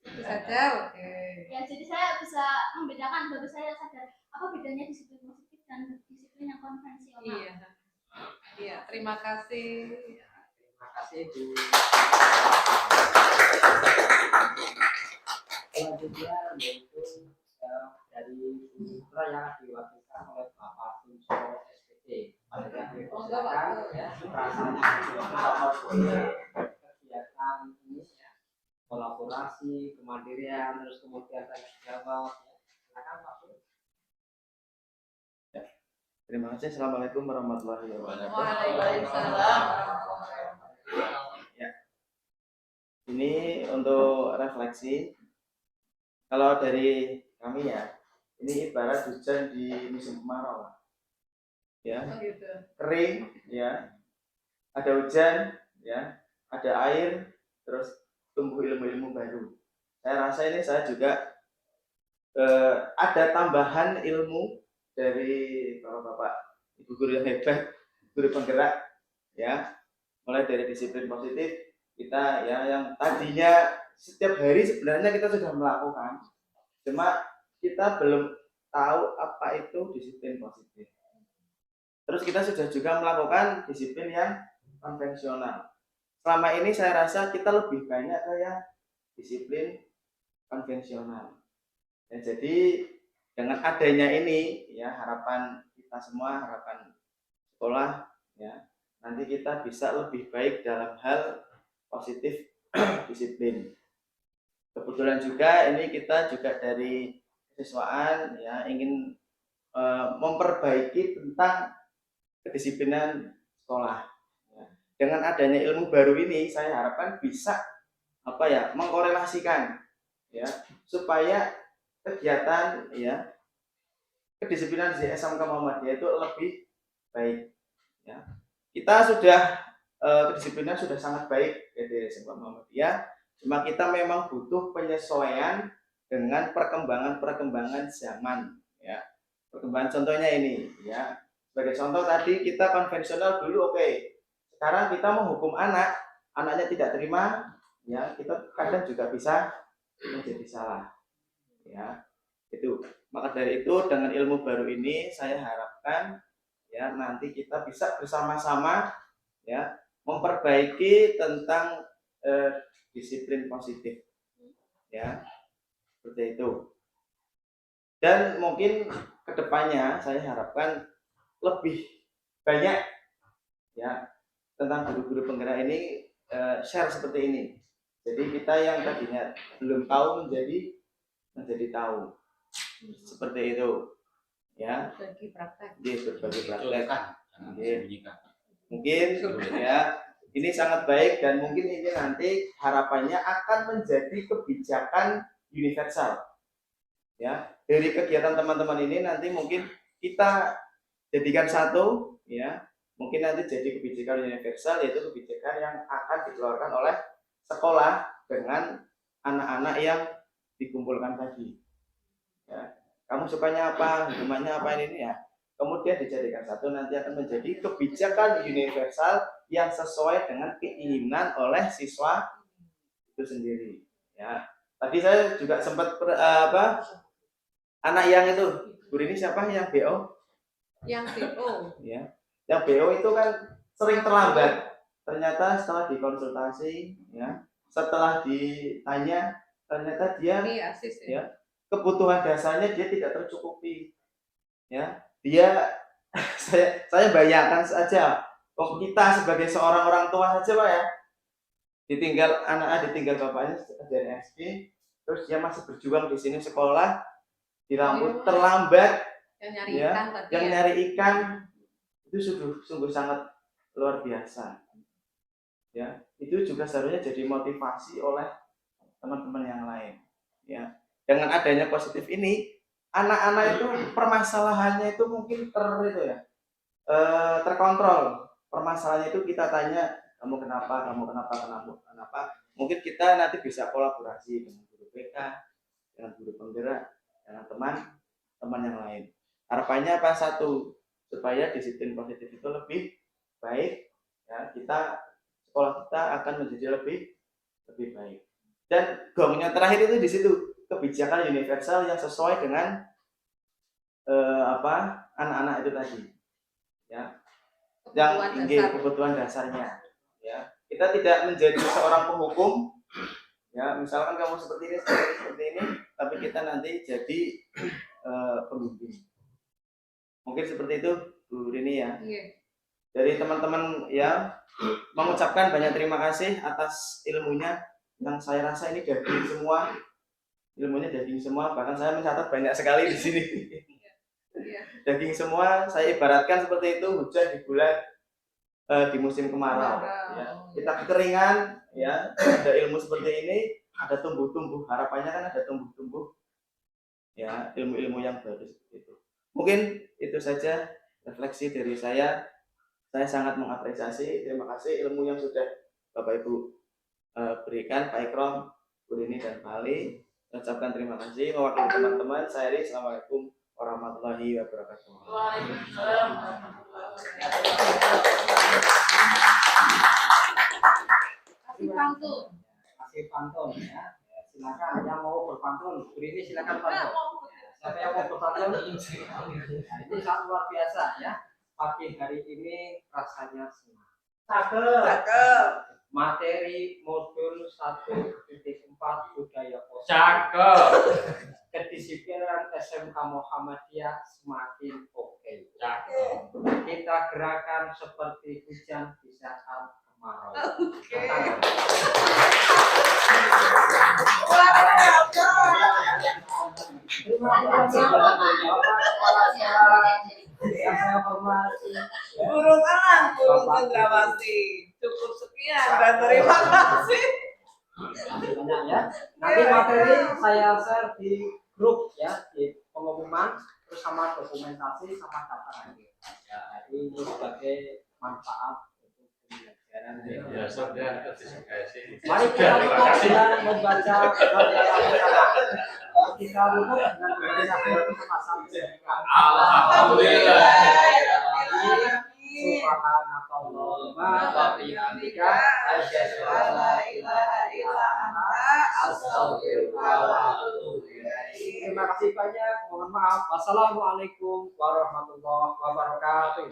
Itu saja, oke. ya, jadi saya bisa membedakan, baru saya sadar apa bedanya disiplin positif dan disiplin yang konvensional. Iya, terima kasih. Terima kasih Bu. Selanjutnya yaitu dari Bu yang diwakilkan oleh Bapak Tunso SPD. Silakan ya, rasanya kegiatan ini ya, kolaborasi, kemandirian, terus kemudian tanya jawab. Silakan Pak Bu. Terima kasih. Assalamualaikum warahmatullahi wabarakatuh. Waalaikumsalam. Ya. Ini untuk refleksi. Kalau dari kami ya, ini ibarat hujan di musim kemarau. Ya. Gitu. Kering, ya. Ada hujan, ya. Ada air, terus tumbuh ilmu-ilmu baru. Saya rasa ini saya juga ada tambahan ilmu dari bapak-bapak, ibu guru yang hebat, guru penggerak, ya, mulai dari disiplin positif kita ya, yang tadinya setiap hari sebenarnya kita sudah melakukan, cuma kita belum tahu apa itu disiplin positif. Terus kita sudah juga melakukan disiplin yang konvensional. Selama ini saya rasa kita lebih banyak kayak disiplin konvensional. Ya, jadi dengan adanya ini ya, harapan kita semua, harapan sekolah ya, nanti kita bisa lebih baik dalam hal positif disiplin. Kebetulan juga ini kita juga dari kesiswaan ya, ingin memperbaiki tentang kedisiplinan sekolah. Ya. Dengan adanya ilmu baru ini, saya harapkan bisa mengkorelasikan ya, supaya kegiatan ya kedisiplinan di SMK Muhammadiyah itu lebih baik. Ya. Kita sudah kedisiplinan sudah sangat baik ya, di SMK Muhammadiyah, cuma kita memang butuh penyesuaian dengan perkembangan zaman ya. Perkembangan contohnya ini ya. Sebagai contoh tadi kita konvensional dulu oke. Sekarang kita menghukum anaknya tidak terima ya, kita kadang juga bisa menjadi salah. Ya. Itu. Maka dari itu dengan ilmu baru ini saya harapkan ya nanti kita bisa bersama-sama ya memperbaiki tentang disiplin positif. Ya. Seperti itu. Dan mungkin kedepannya saya harapkan lebih banyak ya tentang guru-guru penggerak ini share seperti ini. Jadi kita yang tadinya belum tahu menjadi tahu. Seperti itu. Ya. Berbagi praktek. Berbagi praktek. Mungkin ya ini sangat baik dan mungkin ini nanti harapannya akan menjadi kebijakan universal. Ya, dari kegiatan teman-teman ini nanti mungkin kita jadikan satu ya, mungkin nanti jadi kebijakan universal, yaitu kebijakan yang akan dikeluarkan oleh sekolah dengan anak-anak yang dikumpulkan tadi ya. Kamu sukanya apa, gimana apa ini ya, kemudian dijadikan satu, nanti akan menjadi kebijakan universal yang sesuai dengan keinginan oleh siswa itu sendiri ya. Tadi saya juga sempat anak yang itu, Bu ini siapa yang BO? Yang BO. Ya. Yang BO itu kan sering terlambat. Ternyata setelah dikonsultasi, ya, setelah ditanya, ternyata dia ya, kebutuhan dasarnya dia tidak tercukupi. Ya, dia saya bayangkan saja, kita sebagai seorang orang tua saja Pak ya, ditinggal bapaknya dari SD, terus dia masih berjuang di sini sekolah, di Rambut terlambat, yang nyari ikan itu sungguh sangat luar biasa. Ya, itu juga seharusnya jadi motivasi oleh teman-teman yang lain. Ya, dengan adanya positif ini, anak-anak itu permasalahannya itu mungkin terkontrol. Permasalahannya itu kita tanya, kamu kenapa? Mungkin kita nanti bisa kolaborasi dengan guru BK, dengan guru penggerak, dengan teman-teman yang lain. Harapannya apa? Satu, supaya disiplin positif itu lebih baik ya, sekolah kita akan menjadi lebih baik. Dan gongnya terakhir itu di situ, kebijakan universal yang sesuai dengan anak-anak itu tadi ya, yang kebutuhan dasarnya ya. Kita tidak menjadi seorang penghukum ya, misalkan kamu seperti ini, tapi kita nanti jadi pembimbing. Mungkin seperti itu Bu Rini ya. Dari teman-teman ya, mengucapkan banyak terima kasih atas ilmunya yang saya rasa ini daging semua. Ilmunya daging semua, bahkan saya mencatat banyak sekali di sini. Daging semua, saya ibaratkan seperti itu, hujan di bulan di musim kemarau. Ya. Kita kekeringan ya, ada ilmu seperti ini, ada tumbuh-tumbuh, harapannya kan ada tumbuh-tumbuh ya, ilmu-ilmu yang baru seperti itu. Mungkin itu saja refleksi dari saya. Saya sangat mengapresiasi, terima kasih ilmu yang sudah Bapak Ibu berikan, Pak Ikrom, Bu Rini dan Pak Ali. Saya ucapkan terima kasih mewakili teman-teman. Saya Ri, Assalamualaikum warahmatullahi wabarakatuh. Waalaikumsalam. Kasih pantun ya. Silakan yang mau berpantun. Bu Rini silakan pantun. Siapa yang mau berpantun? Nah, ini sangat luar biasa ya. Pagi hari ini rasanya semangat. Cakep. Materi modul 1.4 budaya positif. Cakep. Kedisiplinan SMK Muhammadiyah semakin oke. Cakep. Kita gerakan seperti hujan di saat kemarau. Terima kasih. Burung elang, burung cendrawasih. Cukup sekian dan terima kasih. Banyak ya. Nanti materi saya share di grup ya, di pengumuman, terus sama dokumentasi sama daftar lagi. Ya, ini sebagai manfaat untuk pembelajaran. Ya, sudah, Mari kita tutup dengan membaca kita tutup dengan membaca pasal Alhamdulillah. Subhanakallahumma wa bihamdika asyhadu an la ilaha illa anta astaghfiruka wa atubu ilaik. Terima kasih banyak. Mohon maaf. Wassalamualaikum warahmatullahi wabarakatuh.